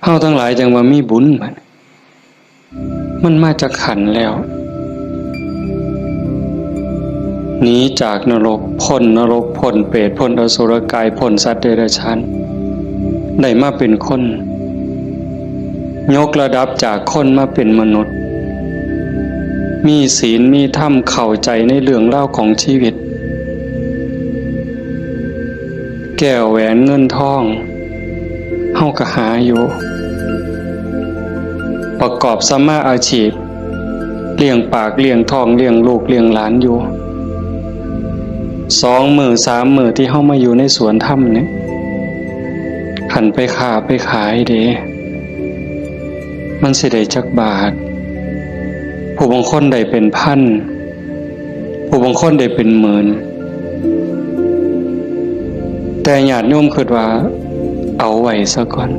เฮาทั้งหลายจังว่ามีบุญมันมาจากขันแล้วหนีจากนรกพ้นนรกพ้นเปรตพ้นอสุรกายพ้นสัตว์เดรัจฉานได้มาเป็นคนยกระดับจากคนมาเป็นมนุษย์มีศีลมีธรรมเข้าใจในเรื่องเล่าของชีวิตแก้วแหวนเงินทองเฮาก็หาอยู่ประกอบสัมมาอาชีพเลี้ยงปากเลี้ยงท้องเลี้ยงลูกเลี้ยงหลานอยู่2 มื้อ 3 มื้อที่เฮามาอยู่ในสวนธรรมเนี่ยขันไปค้าไปขายเด้มันสิได้จักบาทผู้บางคนได้เป็นพันผู้บางคนได้เป็นหมื่นแต่ญาติโยมคิดว่าเอาไว้ซะก่อน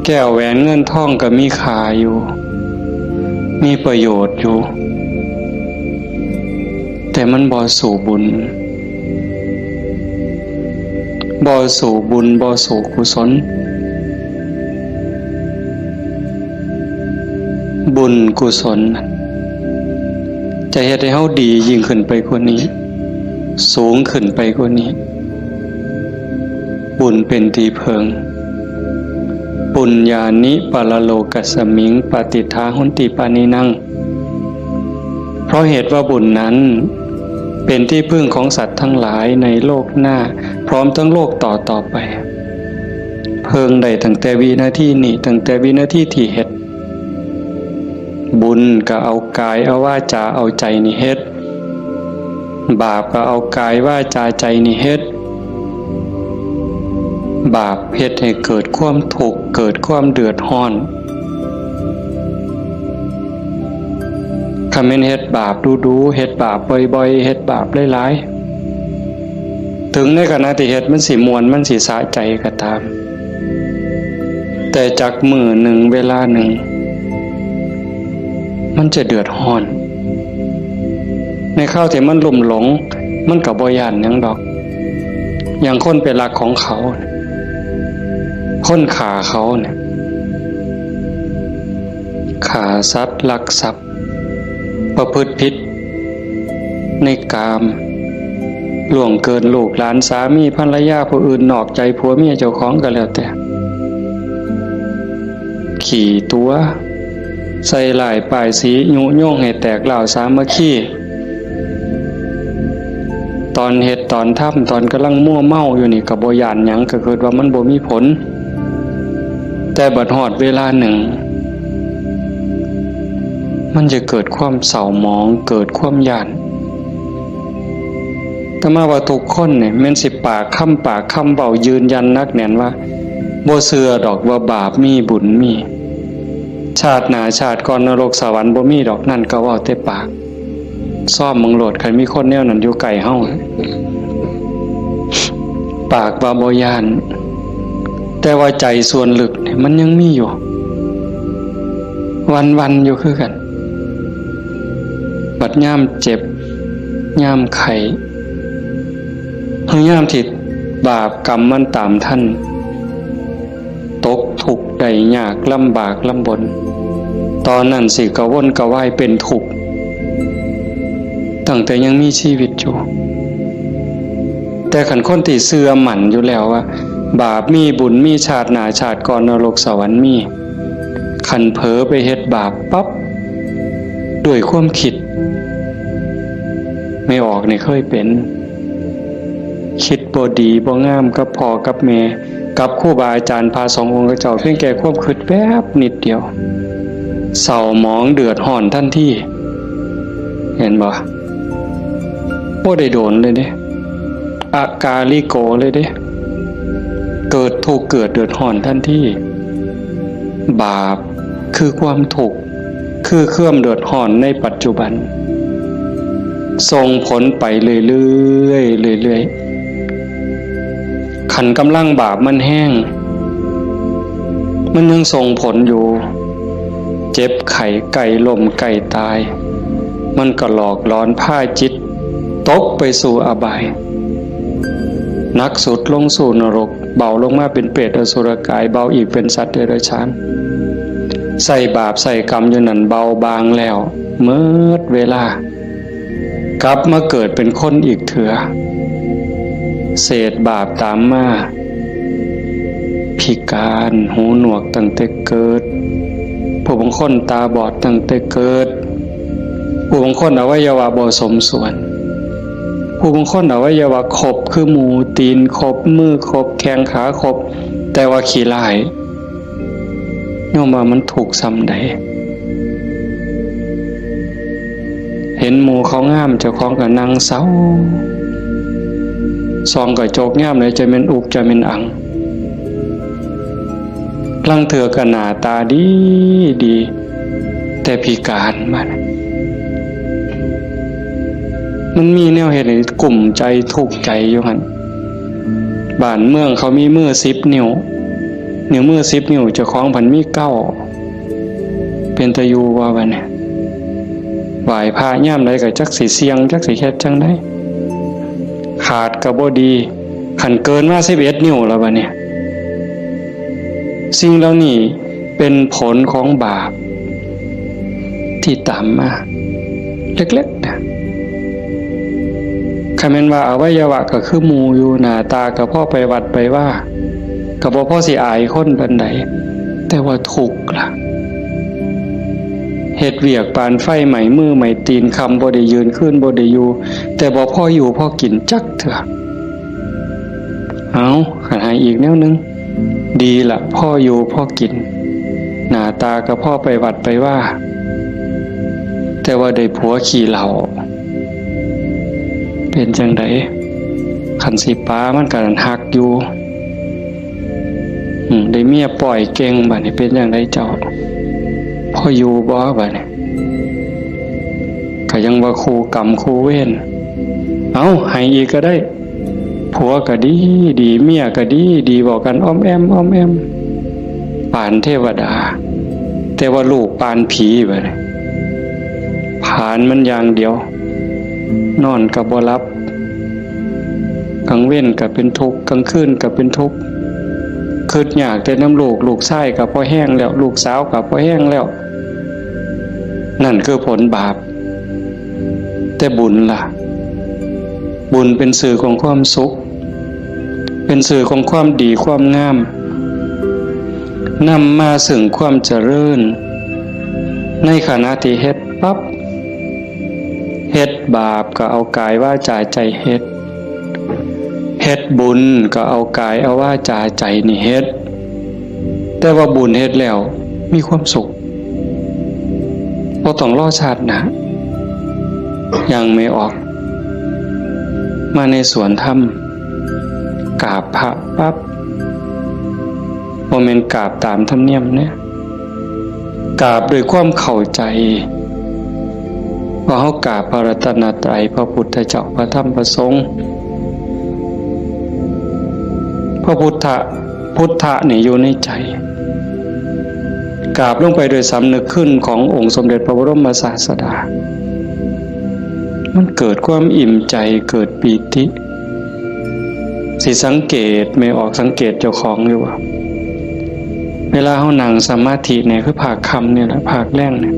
แก้วแหวนเงินทองก็มีค่าอยู่มีประโยชน์อยู่แต่มันบ่สู่บุญบ่สู่บุญบ่สู่กุศลบุญกุศลจะเฮ็ดให้เฮาดียิ่งขึ้นไปกว่านี้สูงขึ้นไปกว่านี้บุญเป็นที่เพิงปุญญานิปะละโลกัสสมิงปฏิทาหุนติปานินังเพราะเหตุว่าบุญนั้นเป็นที่พึ่งของสัตว์ทั้งหลายในโลกหน้าพร้อมทั้งโลกต่อไปเพิงได้ตั้งแต่วินาทีนี้ตั้งแต่วินาทีที่เฮ็ดบุญก็เอากายเอาวาจาเอาใจนี่เฮ็ดบาปก็เอากายวาจาใจนี่เฮ็ดบาปเฮ็ดให้เกิดความทุกข์เกิดความเดือดร้อนคันแม่นเฮ็ดบาปดูๆเฮ็ดบาปบ่อยๆเฮ็ดบาปหลายๆถึงในขณะที่เฮ็ดมันสิม่วนมันสิสะใจก็ตามแต่จากมื้อหนึ่งเวลาหนึ่งมันจะเดือดร้อนในข้าวที่มันลุ่มหลงมันก็บ่ย้านหยังดอกอย่างคนไปรักของเขาคนฆ่าเขาเนี่ยฆ่าสัตว์ลักทรัพย์ประพฤติผิดในกามล่วงเกินลูกหลานสามีภรรยาผู้อื่นนอกใจผัวเมียเจ้าของก็แล้วแต่ขี่ตัวใส่หลายป้ายสียุโยงให้แตกเหล่าสามัคคีตอนเฮ็ดตอนทำตอนกำลังมั่วเมาอยู่นี่ก็บ่ย้านหยังก็คิดว่ามันบ่มีผลแต่บัดฮอดเวลาหนึ่งมันจะเกิดความเศร้าหมองเกิดความย้านแต่มาว่าทุกคนเนี่ยแม่นสิปากคำเว้ายืนยันนักแน่นว่าบ่เชื่อดอกว่าบาปมีบุญมีชาติหน้าชาติก่อนนรกสวรรค์บ่มีดอกนั่นก็เว้าแต่ปากซ่อมมึงโหลดใครมีคนแนวนั้นอยู่ไกลเฮาปากว่าบ่ย้านแต่ว่าใจส่วนลึกเนี่ยมันยังมีอยู่วันๆอยู่คือกันบัดยามเจ็บยามไข้เฮายามที่บาปกรรมมันตามท่านตกทุกข์ได้ยากลำบากลำบนตอนนั้นสิกระวนกระวายเป็นทุกข์ตั้งแต่ยังมีชีวิตอยู่แต่ขันคนที่เชื่อมั่นอยู่แล้วว่าบาปมีบุญมีชาติหน้าชาติก่อนนรกสวรรค์มีขันเผลอไปเฮ็ดบาปปั๊บด้วยความคิดไม่ออกนี่เคยเป็นคิดบ่ดีบ่งามกับพ่อกับแม่กับครูบาอาจารย์พา2 องค์เจ้าเพียงแค่ความคิดแป๊บนิดเดียวเศร้าหมองเดือดร้อนทันทีเห็นบ่บ่ได้โดนเลยเด้อากาลิโกเลยเด้เกิดทุกข์เกิดเดือดร้อนทันทีบาปคือความทุกข์คือเครื่องเดือดร้อนในปัจจุบันส่งผลไปเรื่อยๆขันกำลังบาปมันแห้งมันยังส่งผลอยู่เจ็บไข้ไก่ล้มไก่ตายมันก็หลอกหลอนพาจิตตกไปสู่อบายนักสุดลงสู่นรก เบาลงมาเป็นเปรตอสุรกายเบาอีกเป็นสัตว์เดรัจฉานใส่บาปใส่กรรมอยู่นั่นเบาบางแล้วเมื่อเวลากลับมาเกิดเป็นคนอีกเถื่อเศษบาปตามมาพิการหูหนวกตั้งแต่เกิดผู้บางคนตาบอดตั้งแต่เกิดผู้บางคนอวัยวะบ่สมส่วนผู้บางคนอวัยวะครบคือหมูตีนครบมือครบแข้งขาครบแต่ว่าขี้ร้ายโยมว่ามันถูกซ้ำใดเห็นหมูเขางามเจ้าของก็นั่งเศร้าซองก็โจกงามเลยจะเป็นอุกจะเป็นอังลังเถื่อก็หน้าตาดีดีแต่พิการมันมีแนวเหตุในกลุ่มใจทุกข์ใจอยู่หั่นบ้านเมืองเขามีมือ10 นิ้วมือ10 นิ้วเจ้าของพันมี9เป็นตะยูว่าบัดนี้ไหว้พระย่ามใดก็จักสิเสียงจักสิเฮ็ดจังได๋ขาดก็บ่ดีคันเกินมา11 นิ้วแล้วบัดนี้สิ่งเหล่านี้เป็นผลของบาปที่ตามมาเล็กๆนะคำแม่นว่าอวัยวะก็คือหมู่อยู่หน้าตาก็พ่อไปวัดไปว่าก็บ่พอสิอายคนปานใดแต่ว่าทุกข์ล่ะเฮ็ดเวียกปานไฟไหม้มือไหม้ตีนคำบ่ได้ยืนขึ้นบ่ได้อยู่แต่บ่พออยู่พอกินจักเถื่อเอาคันหาอีกแนวนึงดีล่ะพ่ออยู่พ่อกินหน้าตาก็พ่อไปวัดไปว่าแต่ว่าได้ผัวขี้เหล้าเป็นจังไดคันสิป้ามันก็หักอยู่ได้เมียปล่อยเก่งบัดนี้เป็นจังไดเจ้าพ่ออยู่บ่บัดนี้ก็ยังว่าคู่กรรมคู่เวรเอาให้อีกก็ได้ผัวก็ดีดีเมียก็ดีดีบอกกันอ้อมแอมอ้อมแอมปานเทวดาแต่ว่าลูกปานผีบัดนี้ผ่านมันอย่างเดียวนอนก็บ่หลับกลางเว้นก็เป็นทุกข์กลางคืนก็เป็นทุกข์คิดอยากแต่น้ำลูกชายก็พอแห้งแล้วลูกสาวก็พอแห้งแล้วนั่นคือผลบาปแต่บุญล่ะบุญเป็นสื่อของความสุขเป็นสื่อของความดีความงามนำมาซึ่งความเจริญในขณะที่เฮ็ดปั๊บเฮ็ดบาปก็เอากายวาจาใจเฮ็ดบุญก็เอากายเอาวาจาใจนี่เฮ็ดแต่ว่าบุญเฮ็ดแล้วมีความสุขบ่ต้องรอชาติหน้ายังไม่ออกมาในสวนธรรมกราบพระปั๊บบ่แม่นกราบตามธรรมเนียมเนี่ยกราบด้วยความเข้าใจว่าเฮากราบพระรัตนตรัยพระพุทธเจ้าพระธรรมพระสงฆ์พระพุทธะนี่อยู่ในใจกราบลงไปโดยสำนึกขึ้นขององค์สมเด็จพระบรมศาสดามันเกิดความอิ่มใจเกิดปีติสิสังเกตไม่ออกสังเกตเจ้าของอยู่ว่าเวลาเฮานั่งสมาธิเนี่ยคือภาคค่ำเนี่ยแหละภาคแรงเนี่ย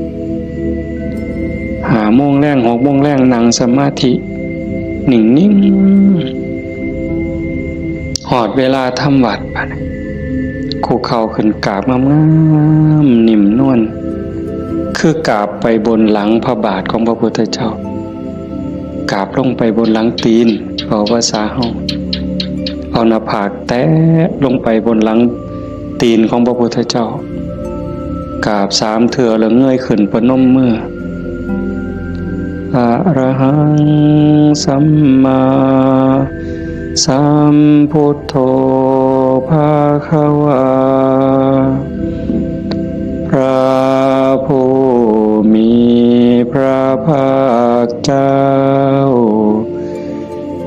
5 โมงแรง6 โมงแรงนั่งสมาธินิ่งๆหอดเวลาทำวัดบัดคู่เข่าขึ้นกราบงามๆนิ่มนวลคือกราบไปบนหลังพระบาทของพระพุทธเจ้ากราบลงไปบนหลังตีนเอาภาษาเฮาเอาหน้าผากแตะลงไปบนหลังตีนของพระพุทธเจ้ากราบ3 เทื่อแล้วเงยขึ้นประนมมืออะระหังสัมมาสัมพุทโธภะคะวาพระผู้มีพระภาคเจ้า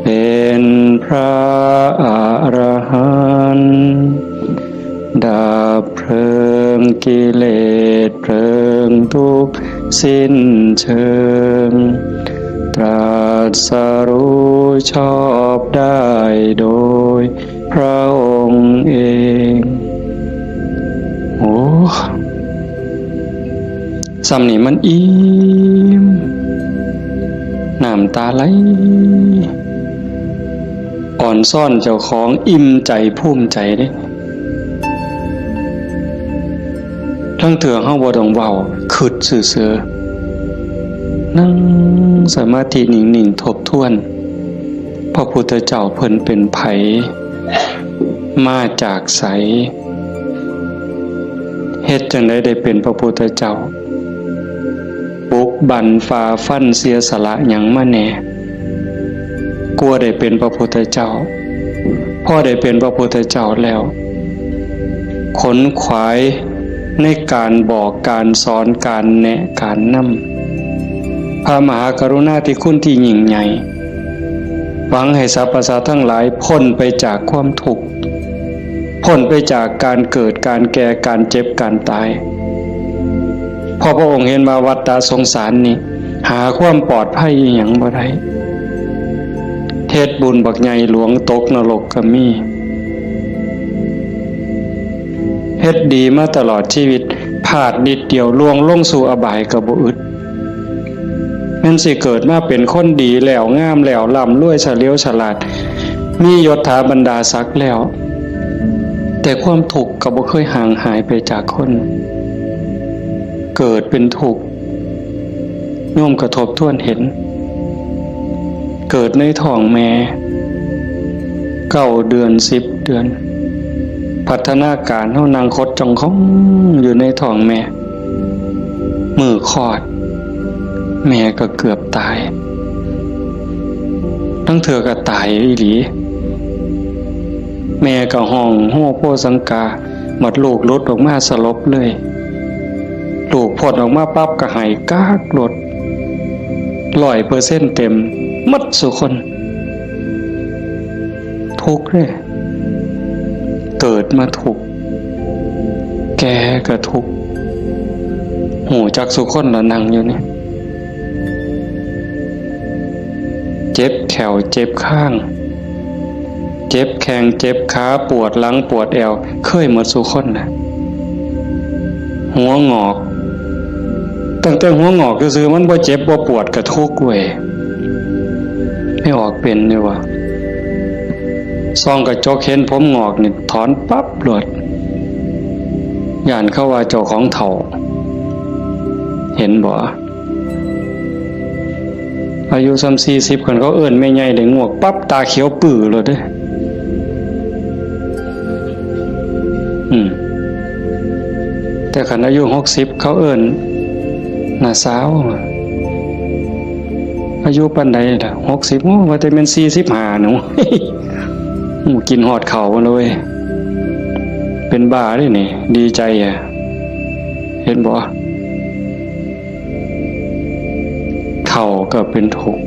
เป็นพระอรหันต์ดับเพลิงกิเลสเพลิงทุกข์สิ้นเชิงตรัสรู้ชอบได้โดยพ ระองค์เองโอ้สำนี่มันอิ่มน้ำตาไหลอ่อนซ่อนเจ้าของอิ่มใจภูมิใจเด้ทั้งเถื่อเฮาบ่ต้องเว้าคิดซื่อๆนั่งสมาธินิ่งๆทบทวนพระพุทธเจ้าเพิ่นเป็นไผมาจากไสเฮ็ดจังได๋ได้เป็นพระพุทธเจ้าบุกบั่นฝ่าฟันเสียสละหยังมาแน่กลัวได้เป็นพระพุทธเจ้าพอได้เป็นพระพุทธเจ้าแล้วขนขวายในการบอกการสอนการแนะการนำพระมหากรุณาธิคุณที่ยิ่งใหญ่หวังให้สรรพสัตว์ทั้งหลายพ้นไปจากความทุกข์พ้นไปจากการเกิดการแก่การเจ็บการตายพอพระองค์เห็นว่าวัฏสงสารนี่หาความปลอดภัยอีหยังบ่ได้เฮ็ดบุญบักใหญ่หลวงตกนรกก็มีเฮ็ดดีมาตลอดชีวิตพลาดนิดเดียวล่วงลงสู่อบายก็บ่อึดแม่นสิเกิดมาเป็นคนดีแล้วงามแล้วร่ำรวยเฉลียวฉลาดมียศถาบรรดาศักดิ์แล้วแต่ความทุกข์ก็บ่เคยห่างหายไปจากคนเกิดเป็นทุกข์โยมกระทบทวนเห็นเกิดในท้องแม่9 เดือน10 เดือนพัฒนาการเฮานั่งคดจ้องของอยู่ในท้องแม่มือคลอดแม่ก็เกือบตายทั้งเธอก็ตายอีหลีแม่ก็ห้องโฮโพสังกาหมดลูกลดออกมาสลบเลยลูกพดออกมาปั๊บก็หายกากลด100%เต็มหมดสุคนทุกข์เลยเกิดมาทุกข์แก่ก็ทุกข์หูจักสุคนละนั่งอยู่นี่เจ็บแขวเจ็บข้างเจ็บแข้งเจ็บขาปวดหลังปวดแอวเคยหมดสุคนนะหัวงอกตั้งแต่หัวงอกซื่อๆมันบ่เจ็บบ่ปวดก็ทุกข์เว้ยไม่ออกเป็นนี่ว่าซองกระจกเห็นผมงอกนี่ถอนปั๊บหลดย่านเข้าว่าเจ้าของเฒ่าเห็นบ่อายุ40คนเขาเอิ้นแม่ใหญ่ได้งวกปั๊บตาเขียวปื้อเลยเด้แต่คันอายุ60เขาเอิ้นน่าสาวอายุปานใดล่ะ60โอ้ว่าแต่แม่น45หนูกินฮอดข้าวเลยเป็นบ้าเด้นี่ดีใจอ่ะเห็นบ่เฒ่าก็เป็นทุกข์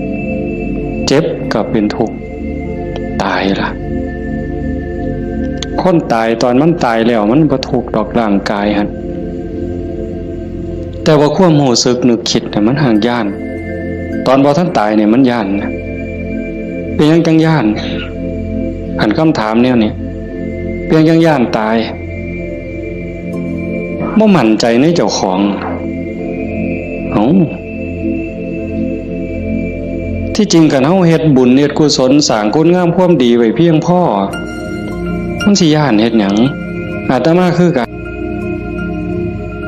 เจ็บก็เป็นทุกข์ตายล่ะคนตายตอนมันตายแล้วมันบ่ทุกข์ดอกร่างกายหั่นแต่ว่าความรู้สึกนึกคิดน่ะมันห่างย่านตอนบ่ทันตายเนี่ยมันย่านนะเป็นหยังจังย่านหันคำถามแนวนี้เป็นหยังจังย่านตายบ่มั่นใจในเจ้าของที่จริงกันเฮาเฮ็ดบุญเฮ็ดกุศลสร้างคุณงามความดีไว้เพียงพอมันสิย่านเฮ็ดหยังอาตมาคือกัน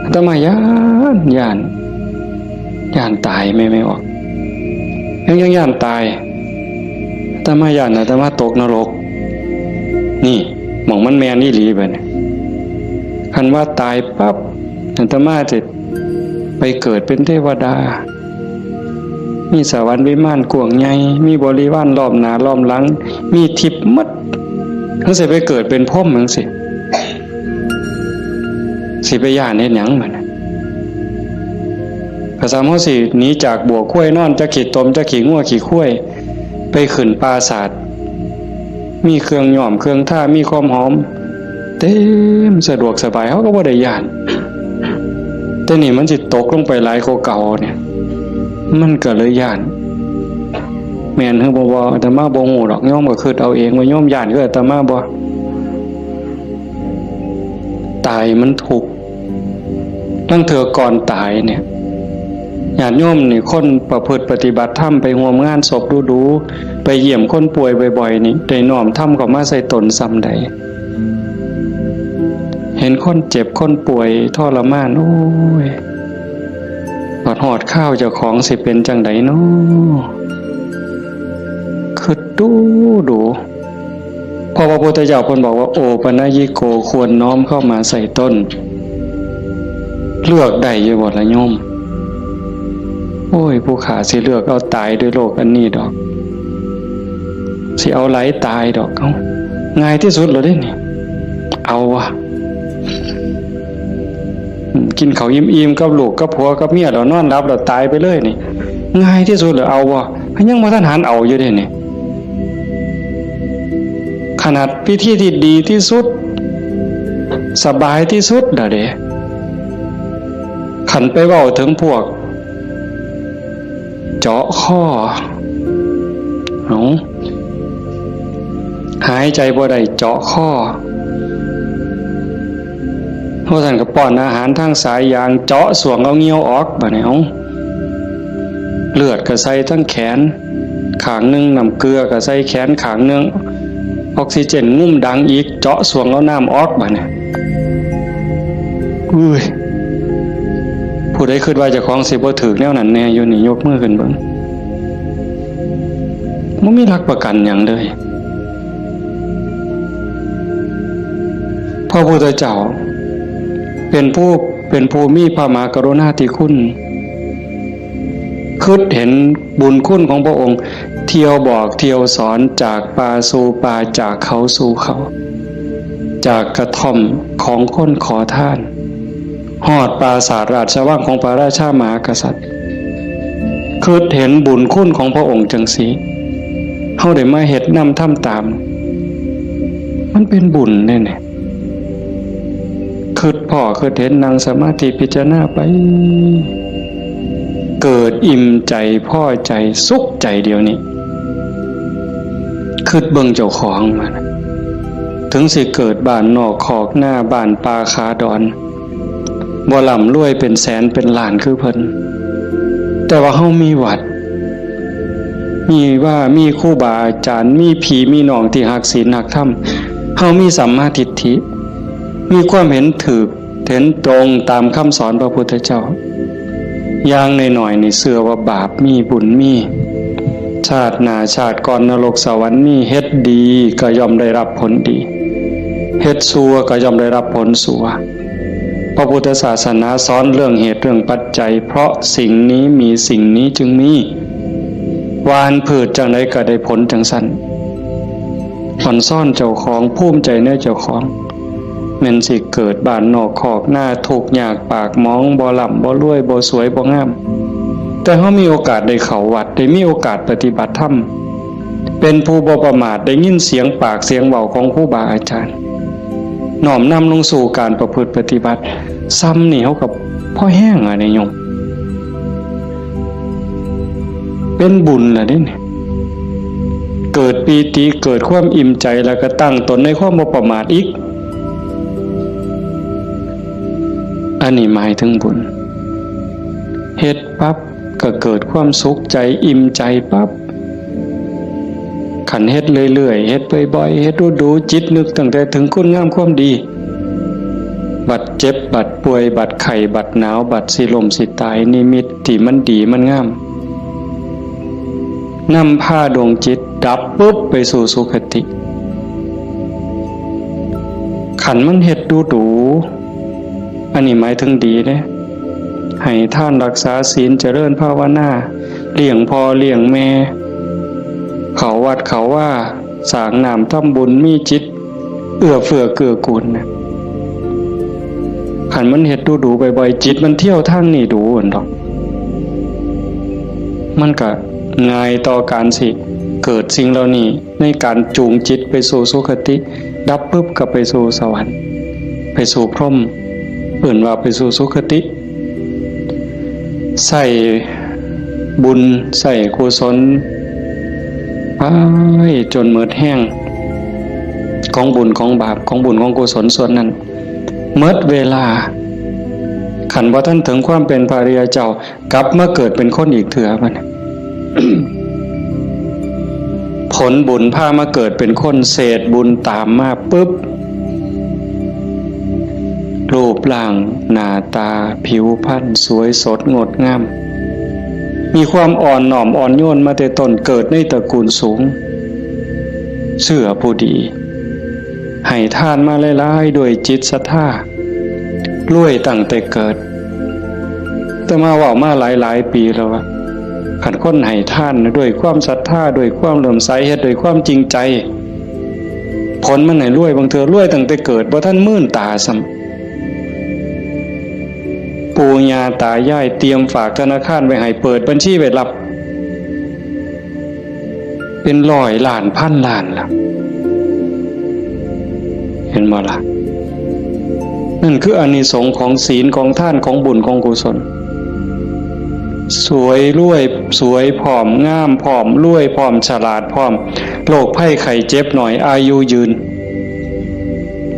อาตมาย่านตายไม่ออกยังย่านตายอาตมาย่านอาตมาตกนรกนี่หม่องมันแม่นอีหลีบัดนี้คันว่าตายปั๊บอาตมาจะไปเกิดเป็นเทวดามีสวรรค์วิมานกว้างใหญ่มีบริวารล้อมหน้าล้อมหลังมีทิพย์หมดทั้งสิไปเกิดเป็นพรหมจังสิไปย่านเฮ็ดหยังบัดนี้ภาษาเฮาสิหนีจากบัวข้วยนอนจะขี้ตมจะขี้งัวขี้ข้วยไปขึ้นปราสาทมีเครื่องย้อมเครื่องท่ามีความหอมเต็มสะดวกสบายเฮาก็บ่ได้ย่านแต่นี่มันสิตกลงไปหลายกว่าเก่าเนี่ยมันก็เลยย่านแม่นคือบ่อาตมาบ่ฮู้ดอกโยมก็คิดเอาเองว่าโยมย่านคืออาตมาบ่ ตายมันทุกข์ตั้งเถื่อก่อนตายเนี่ยญาติโยมนี่คนประพฤติปฏิบัติธรรมไปร่วมงานศพดูๆไปเยี่ยมคนป่วยบ่อยๆนี่ได้น้อมธรรมเข้ามาใส่ตนซ้ำใดเห็นคนเจ็บคนป่วยทรมานโอ้ยปอดหอดข้าวเจ้าของสิเป็นจังไดเนาะคือดูพอพระพุทธเจ้าเพิ่นบอกว่าโอปนญิโกควรน้อมเข้ามาใส่ต้นเลือกได้อยู่บ่ล่ะโยมโอ้ยผู้ขาสิเลือกเอาตายด้วยโรคอันนี้ดอกสิเอาไหลตายดอกเอาง่ายที่สุดเลยเด้นี่เอาวะกินข้าวอิ่มๆกับลูกกับผัวกับเมียแล้วนอนหลับแล้วตายไปเลยนี่ง่ายที่สุดเลยเอาวะยังบ่ทันหันเอาอยู่เด้นี่ขนาดพิธีที่ดีที่สุดสบายที่สุดเด้ขันไปเว้าถึงพวกเจาะข้อหายใจบ่ได้เจาะข้อเพราะท่านก็ป้อนอาหารทางสายยางเจาะสวงเอาเงี้ยวออกบ่เนี่ยเลือดก็ใส่ทั้งแขนขางนึงน้ำเกลือก็ใส่แขนขางนึงออกซิเจนงุ่มดังอีกเจาะสวงเอาน้ำออกบ่เนี่ยอุ้ยผู้ใดคิดว่าเจ้าของสิบ่ถูกแนวนั้นแน่อยู่นี่ยกมือขึ้นเบิ่งบ่มีหลักประกันหยังเลยพระพุทธเจ้าเป็นผู้มีพระมหากรุณาธิคุณคิดเห็นบุญคุณของพระองค์เที่ยวบอกเที่ยวสอนจากป่าสู่ป่าจากเขาสู่เขาจากกระท่อมของคนขอทานฮอดปราสาทราชวังของพระราชามหากษัตริย์คิดเห็นบุญคุณของพระองค์จังสีเฮาได้มาเฮ็ดนำทำตามมันเป็นบุญแน่ๆคิดพ่อคิดเห็นนั่งสมาธิพิจารณาไปเกิดอิ่มใจพอใจสุขใจเดียวนี้คิดเบิ่งเจ้าของมันถึงสิเกิดบ้านนอกขอกหน้าบ้านป่าคาดอนบ่ร่ำรวยเป็นแสนเป็นล้านคือเพิ่นแต่ว่าเฮามีวัดมีครูบาอาจารย์มีพี่มีน้องที่รักศีลรักธรรมเฮามีสัมมาทิฏฐิมีความเห็นถูกเห็นตรงตามคำสอนพระพุทธเจ้าอย่างน้อยๆนี่เชื่อว่าบาปมีบุญมีชาติหน้าชาติก่อนนรกสวรรค์มีเฮ็ดดีก็ย่อมได้รับผลดีเฮ็ดชั่วก็ย่อมได้รับผลชั่วพระพุทธศาสนาสอนเรื่องเหตุเรื่องปัจจัยเพราะสิ่งนี้มีสิ่งนี้จึงมีวานพืชจังไดก็ได้ผลจังซั่นผ่อนซ่อนเจ้าของภูมิใจในเจ้าของแม่นสิเกิดบ้านนอกคอกหน้าทุกข์ยากปากหมองบ่ร่ำบ่รวยบ่สวยบ่งามแต่เฮามีโอกาสได้เข้าวัดได้มีโอกาสปฏิบัติธรรมเป็นผู้บ่ประมาทได้ยินเสียงปากเสียงเว้าของครูบาอาจารย์น้อมนำลงสู่การประพฤติปฏิบัติซ้ำนี่เฮากับพ่อแห้งอ่ะเนี่ยโยมเป็นบุญล่ะเด้นี่เกิดปีติเกิดความอิ่มใจแล้วก็ตั้งตนในความบ่ประมาทอีกอันนี้หมายถึงบุญเฮ็ดปั๊บก็เกิดความสุขใจอิ่มใจปั๊บขันเฮ็ดเรื่อยๆเฮ็ดบ่อยๆเฮ็ดดูจิตนึกตั้งแต่ถึงคุณงามความดีบัดเจ็บบัดป่วยบัดไข้บัดหนาวบัดสิลมสิตายนิมิตที่มันดีมันงามนำพาดวงจิตดับปุ๊บไปสู่สุคติขันมันเฮ็ดดูอันนี้หมายถึงดีเด้ให้ท่านรักษาศีลเจริญภาวนาเลี้ยงพ่อเลี้ยงแม่เขาวัดเขาว่าสร้างน้ำทำบุญมีจิตเอื้อเฟื้อเกื้อกูลนะขันมันเฮ็ดดูบ่อยๆจิตมันเที่ยวทางนี้ดูอั่นดอกมันก็ง่ายต่อการสิเกิดสิ่งเหล่านี้ในการจูงจิตไปสู่สุคติดับปุ๊บก็ไปสู่สวรรค์ไปสู่พรหมเอื่นว่าไปสู่สุคติใส่บุญใส่กุศลไปจนหมดแห้งของบุญของบาปของบุญของกุศลส่วนนั้น เมื่อเวลาขันว่าท่านถึงความเป็นพระอริยเจ้ากลับมาเกิดเป็นคนอีกเถื่อมัน ผลบุญพามาเกิดเป็นคนเศษบุญตามมาปุ๊บรูปร่างหน้าตาผิวพรรณสวยสดงดงามมีความอ่อนหน่อมอ่อนโยนมาแต่ต้นเกิดในตระกูลสูงเชื่อผู้ดีให้ทานมาหลายๆด้วยจิตศรัทธารวยตั้งแต่เกิดแต่มาว่ามาหลายปีแล้วว่าขันคนให้ทานด้วยความศรัทธาด้วยความเลื่อมใสเฮ็ดด้วยความจริงใจผลมันให้รวยบางเทื่อรวยตั้งแต่เกิดบ่ทันมื่นตาซ้ำปู่ย่าตายายเตรียมฝากธนาคารไว้ให้เปิดบัญชีไว้รับเป็นร้อยล้านพันล้านล่ะเห็นบ่ล่ะนั่นคืออานิสงส์ของศีลของทานของบุญของกุศลสวยรวยสวยผอมงามผอมรวยผอมฉลาดผอมโรคภัยไข้เจ็บหน่อยอายุยืน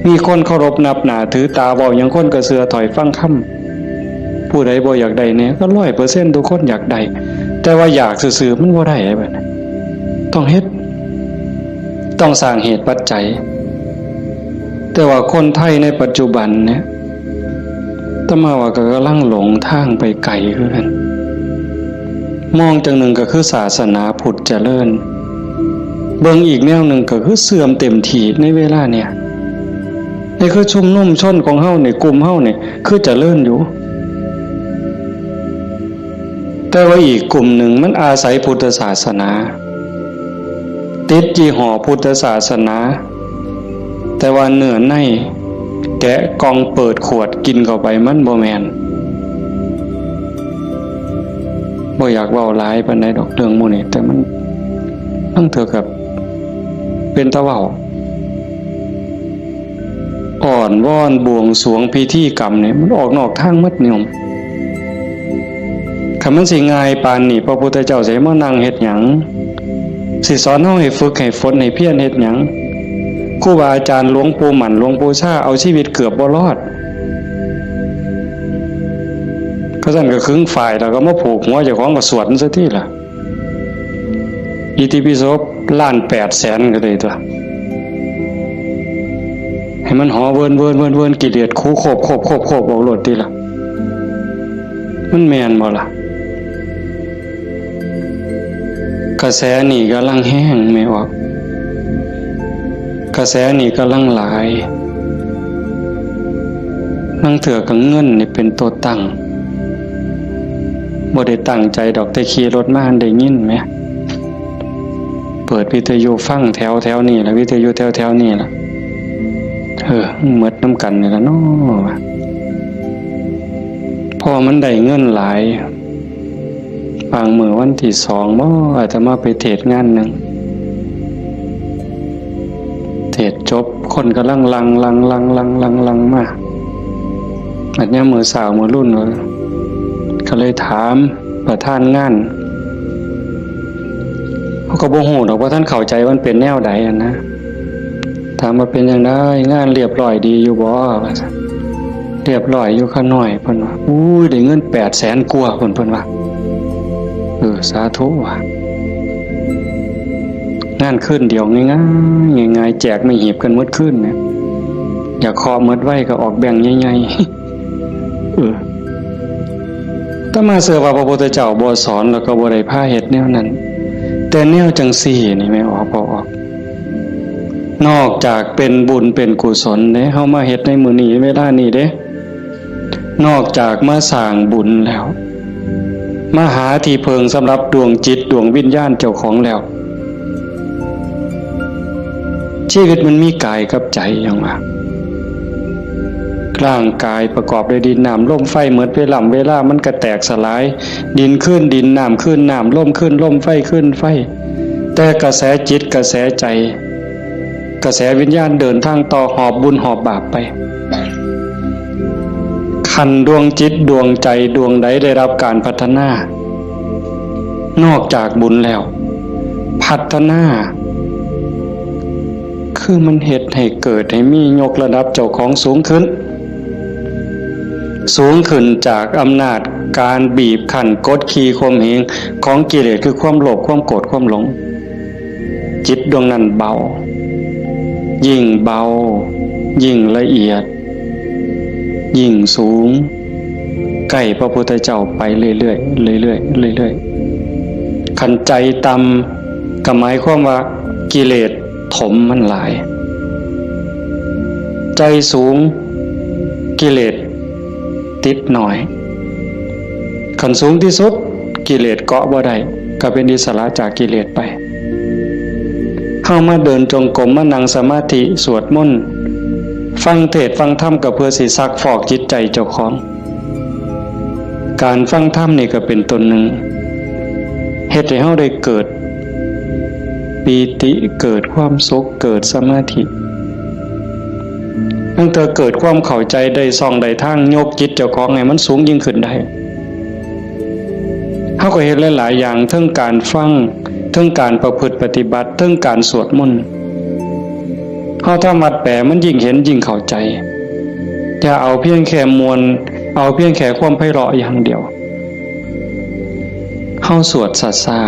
มีคนเคารพนับหน้าถือตาเว้าหยังคนก็เชื่อถอยฟังคำผู้ใดบ่อยากได้เนี่ยก็ 100% ทุกคนอยากได้แต่ว่าอยากซื่อๆมันบ่ได้แบบนั้นต้องเฮ็ดต้องสร้างเหตุปัจจัยแต่ว่าคนไทยในปัจจุบันเนี่ยตมาว่าก็กำลังหลงทางไปไกลคือกันมองจังหนึ่งก็คือศาสนาพุทธเจริญเบิ่งอีกแนวหนึ่งก็คือเสื่อมเต็มทีในเวลาเนี่ยนี่คือชุมนุมชนของเฮาเนี่ยกลุ่มเฮาเนี่ยคือเจริญอยู่แต่ว่าอีกกลุ่มหนึ่งมันอาศัยพุทธศาสนาติดยี่ห้อพุทธศาสนาแต่ว่าเนื้อในแกะกล่องเปิดขวดกินเข้าไปมันบ่แม่นบ่อยากเว้าหลายปานใดดอกเรื่องหมู่นี้แต่มันเท่ากับเป็นตะเว้าอ่อนวอนบวงสรวงพิธีกรรมเนี่ยมันออกนอกทางมัดนิยมคันมันสิง่ายปานนี้พระพุทธเจ้าสิมานั่งเฮ็ดหยังสิสอนเฮาให้ฝึกให้ฝนให้เพียรเฮ็ดหยังครูบาอาจารย์หลวงปู่หมั่นหลวงปู่ชาเอาชีวิตเกือบบ่รอดก็สั่นก็ครึ่งฝ่ายแล้วก็มาผูกหัวเจ้าของก็สวดซะทีล่ะอิติปิโส1,800,000ก็เลยตัวให้มันหอเวินกิเลสคูโคบออกโลดติล่ะมันแม่นบ่ล่ะกระแสนี่กำลังแห้งไม่ออกกระแสนี่กำลังหลายนั่งเถื่อกับเงินนี่เป็นตัวตั้งบ่ได้ตั้งใจดอกแต่ขี่รถมาได้ยินไหมเปิดวิทยุฟังแถวนี่ล่ะวิทยุแถวนี่ล่ะหมดน้ำกันนี่ล่ะเนาะพอมันได้เงินหลายบางมื้อวันที่2บ่อาจจะมาไปเทศงานนึงเทศจบคนกำลังลังมาอันนี้มือสาวมือรุ่นก็เลยถามประธานงานเขาก็บ่ฮู้ดอกว่าท่านเข้าใจว่ามันเป็นแนวใดนะถามว่าเป็นจังได๋งานเรียบร้อยดีอยู่บ่ว่าซั่นเรียบร้อยอยู่ค่าน้อยเพิ่นว่าอุ้ยได้เงิน800,000กว่าเพิ่นว่าสาธุว่ะงานขึ้นเดียวง่ายแจกไม่หีบกันหมดขึ้นเนี่ยอย่าคอหมดไว้ก็ออกแบ่งใหญ่ๆถ้ามาเสือว่าพระพุทธเจ้าบ่สอนแล้วก็บ่ได้พาเฮ็ดแนวนั้นแต่แนวจังซี่นี่ไม่ออกบ่ออกนอกจากเป็นบุญเป็นกุศลเด้เฮามาเฮ็ดในมื้อนี้เวลานี้เด้นอกจากมาสร้างบุญแล้วมาหาที่เพิงสำหรับดวงจิตดวงวิญญาณเจ้าของแล้วชีวิตมันมีกายกับใจอย่างว่าร่างกายประกอบด้วยดินน้ำลมไฟเหมือนเวลามันก็แตกสลายดินขึ้นดินน้ำขึ้นน้ำลมขึ้นลมไฟขึ้นไฟแต่กระแสจิตกระแสใจกระแสวิญญาณเดินทางต่อหอบบุญหอบบาปไปขันดวงจิตดวงใจดวงใดได้รับการพัฒนานอกจากบุญแล้วพัฒนาคือมันเหตุให้เกิดให้มียกระดับเจ้าของสูงขึ้น สูงขึ้นจากอำนาจการบีบคั้นกดขี่ข่มเหงของกิเลสคือความโลภความโกรธความหลงจิตดวงนั้นเบายิ่งเบายิ่งละเอียดยิ่งสูงใกล้พระพุทธเจ้าไปเรื่อยๆเรื่อยๆเรื่อยๆขันใจต่ำก็หมายความว่ากิเลสถมมันหลายใจสูงกิเลสติดหน่อยขันสูงที่สุดกิเลสเกาะบ่ได้ก็เป็นอิสระจากกิเลสไปเข้ามาเดินจงกรมมานั่งสมาธิสวดมนต์ฟังเทศน์ฟังธรรมก็เพื่อสิซักฟอกจิตใจเจ้าของการฟังธรรมนี่ก็เป็นตนหนึ่งเฮ็ดให้เฮาได้เกิดปีติเกิดความสุขเกิดสมาธิตั้งแต่เกิดความเข้าใจได้ส่องได้ทางยกจิตเจ้าของให้มันสูงยิ่งขึ้นได้เฮาก็เฮ็ดหลายๆอย่างทั้งการฟังทั้งการประพฤติปฏิบัติทั้งการสวดมนต์เฮาถ้ามัดแปลมันยิ่งเห็นยิ่งเข้าใจอย่าเอาเพียงแค่มวลเอาเพียงแค่ความไพเราะอย่างเดียวเฮาสวดซ่า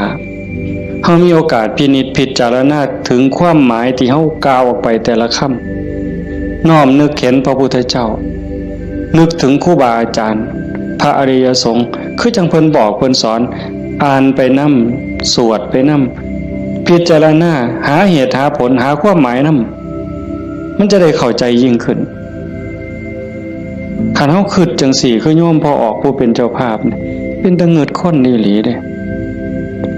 ๆเฮามีโอกาสพินิจพิจารณาถึงความหมายที่เฮากล่าวออกไปแต่ละคำน้อมนึกเห็นพระพุทธเจ้านึกถึงครูบาอาจารย์พระอริยสงฆ์คือจังเพิ่นบอกเพิ่นสอนอ่านไปนำสวดไปนำพิจารณาหาเหตุหาผลหาความหมายนำมันจะได้เข้าใจยิ่งขึ้นคันเฮาคิดจังสี่คือโยมพอออกผู้เป็นเจ้าภาพเป็นตะเงิดคนอีหลีเด้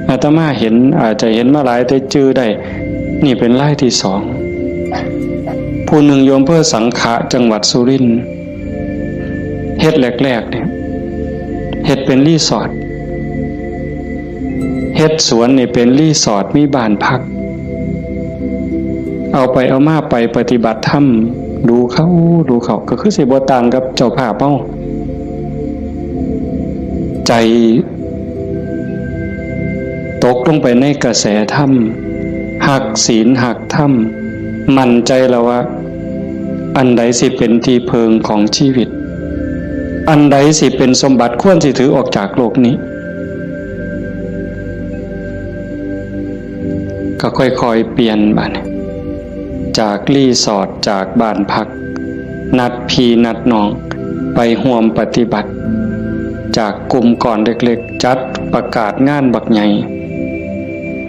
อาตมาเห็นอาจจะเห็นมาหลายแต่จื้อได้นี่เป็นรายที่2ผู้หนึ่งโยมเพื่อสังขะจังหวัดสุรินทร์เฮ็ดแรกๆเนี่ยเฮ็ดเป็นรีสอร์ทเฮ็ดสวนนี่เป็นรีสอร์ทมีบ้านพักเอาไปเอามาไปปฏิบัติธรรมดูเขาก็คือสิบ่ต่างกับเจ้าภาพเฮาใจตกลงไปในกระแสธรรมหักศีลหักธรรมมั่นใจแล้วว่าอันใดสิเป็นที่เพิงของชีวิตอันใดสิเป็นสมบัติควรสิถือออกจากโลกนี้ก็ค่อยๆเปลี่ยนบัดจากรีสอร์ทจากบ้านพักนัดพี่นัดน้องไปร่วมปฏิบัติจากกลุ่มก่อนเล็กๆจัดประกาศงานบักใหญ่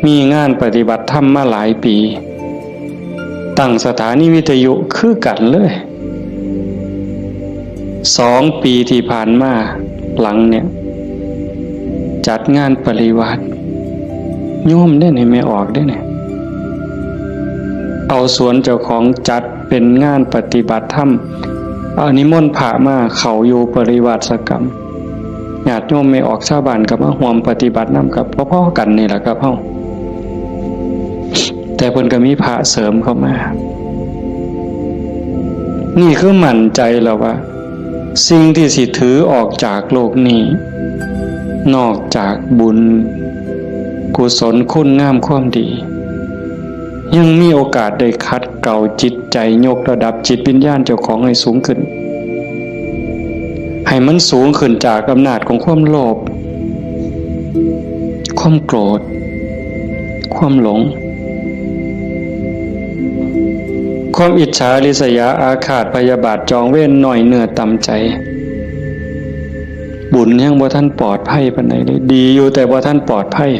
มีงานปฏิบัติธรรมมาหลายปีตั้งสถานีวิทยุคือกันเลย2 ปีที่ผ่านมาหลังเนี่ยจัดงานปริวาสโยมได้ไหนไม่ออกได้ไหนเอาสวนเจ้าของจัดเป็นงานปฏิบัติธรรมเอานิมนต์พระมาเข้าอยู่ปริวาสกรรมญาติโยมไม่ออกชาวบ้านกับมาร่วมปฏิบัตินำกับพ่อๆกันนี่แหละครับเฮาแต่เพิ่นก็มีพระเสริมเข้ามานี่คือมั่นใจแล้วว่าสิ่งที่สิถือออกจากโลกนี้นอกจากบุญกุศลคุณงามความดียังมีโอกาสได้คัดเกลาจิตใจยกระดับจิตวิญญาณเจ้าของให้สูงขึ้นให้มันสูงขึ้นจากอำนาจของความโลภความโกรธความหลงความอิจฉาริษยาอาฆาตพยาบาทจองเว้นหน่อยเนื้อต่ำใจบุญยังบ่ท่านปลอดภัยปานใดเลยดีอยู่แต่บ่ท่านปลอดภัย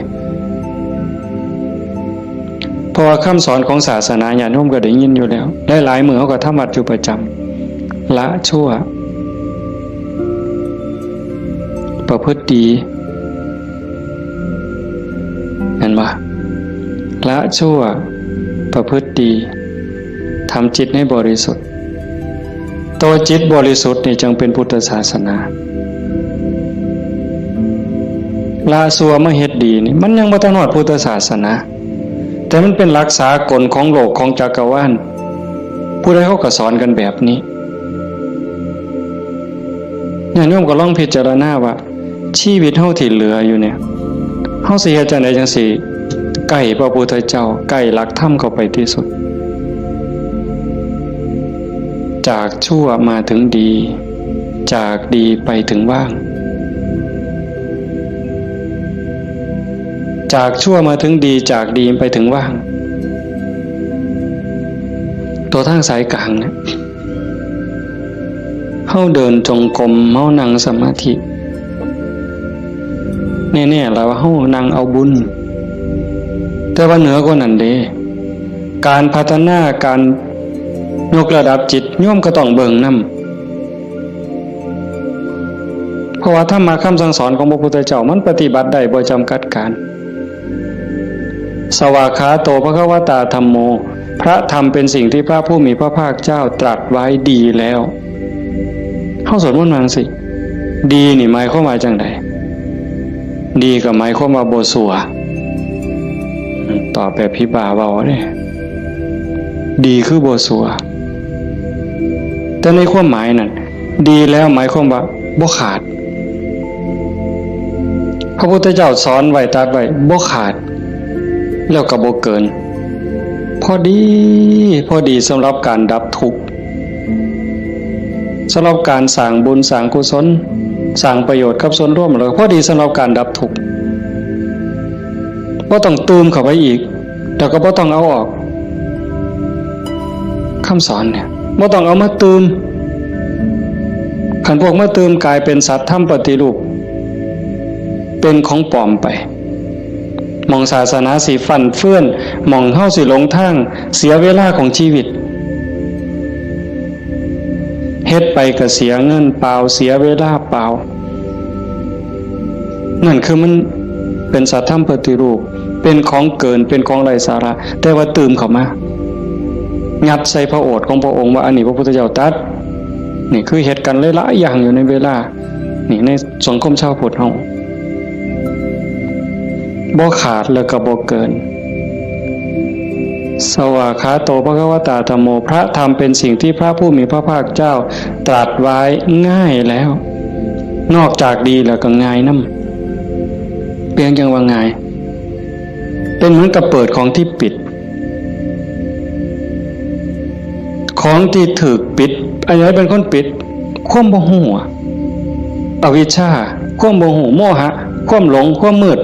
เพราะว่าคำสอนของศาสนาญาติโยมก็ได้ยินอยู่แล้วหลายๆมื้อเฮาก็ทำวัดอยู่ประจำละชั่วประพฤติดีเห็นบ่ละชั่วประพฤติดีทำจิตให้บริสุทธิ์ตัวจิตบริสุทธิ์นี่จึงเป็นพุทธศาสนาละชั่วมาเฮ็ดดีนี่มันยังบ่ทันฮอดพุทธศาสนาแต่มันเป็นหลักสากลของโลกของจักรวาลผู้ใดเขาก็สอนกันแบบนี้ญาติโยมก็ลองพิจารณาว่าชีวิตเฮาที่เหลืออยู่เนี่ยเฮาสิเฮ็ดจังได๋จังสิใกล้พระพุทธเจ้าใกล้หลักธรรมเข้าไปที่สุดจากชั่วมาถึงดี จากดีไปถึงว่างจากชั่วมาถึงดีจากดีไปถึงว่างตัวทางสายกลางเนี่ยเฮาเดินจงกรมเฮานั่งสมาธิแน่ๆแล้วเฮานั่งเอาบุญแต่ว่าเหนือกว่านั้นเด้การพัฒนาการยกระดับจิตโยมก็ต้องเบิ่งนำเพราะว่าธรรมะคำสั่งสอนของพระพุทธเจ้ามันปฏิบัติได้บ่จำกัดการสวากขาโตภควตาธัมโมพระธรรมเป็นสิ่งที่พระผู้มีพระภาคเจ้าตรัสไว้ดีแล้วเฮาสวดมนต์ว่าจังซี่ดีนี่หมายความว่าจังได๋ดีก็หมายความว่าบ่ชั่วตอบแบบพี่บ่าเว้าเด้ดีคือบ่ชั่วแต่ในความหมายนั้นดีแล้วหมายความว่าบ่ขาดพระพุทธเจ้าสอนไว้ตรัสไว้บ่ขาดแล้วก็บ่เกินพอดีสำหรับการดับทุกข์สำหรับการสร้างบุญสร้างกุศลสร้างประโยชน์กับส่วนรวมแล้วพอดีสำหรับการดับทุกข์บ่ต้องเติมเข้าไปอีกแล้วก็บ่ต้องเอาออกคำสอนเนี่ยบ่ต้องเอามาเติมคันพวกมาเติมกลายเป็นสัตว์ทำปฏิรูปเป็นของปลอมไปมองศาสนาสิฟั่นเฟื่อนมองเฮาสิหลงทางเสียเวลาของชีวิตเฮ็ดไปก็เสียเงินเปล่าเสียเวลาเปล่านั่นคือมันเป็นสัตว์ทำปฏิรูปเป็นของเกินเป็นของไร้สาระแต่ว่าเติมเข้ามางัดใส่พระโอษฐ์ของพระองค์ว่าอันนี้พระพุทธเจ้าตรัสนี่คือเหตุการณ์หลายๆอย่างอยู่ในเวลานี่ในสังคมชาวพุทธเฮาบ่ขาดแล้วก็บ่เกินสวากขาโตภควตาธัมโมพระธรรมเป็นสิ่งที่พระผู้มีพระภาคเจ้าตรัสไว้ง่ายแล้วนอกจากดีแล้วก็ง่ายนำเพียงจังว่าง่ายเป็นเหมือนกับเปิดของที่ปิดของที่ถูกปิดอะไรเป็นคนปิดความบ่ฮู้อวิชชาความบ่ฮู้โมหะความหลงความมืด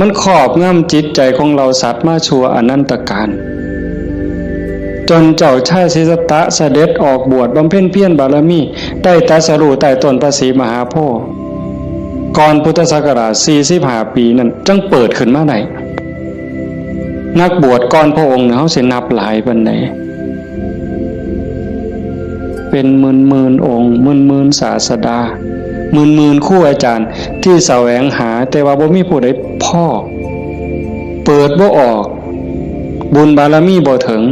มันครอบงำจิตใจของเราสัตว์มาชั่วอนันตกาลจนเจ้าชายสิทธัตถะเสด็จออกบวชบำเพ็ญเพียรบารมีได้ตรัสรู้ใต้ต้นพระศรีมหาโพธิ์ก่อนพุทธศักราช45ปีนั้นจังเปิดขึ้นมาได้นักบวชก่อนพระองค์เฮาสินับหลายปานใดเป็นหมื่นองค์หมื่นศาสดาหมื่นครูอาจารย์ที่แสวงหาแต่ว่าบ่มีผู้ใดพ่อเปิดบ่ออกบุญบารมีบ่ถึง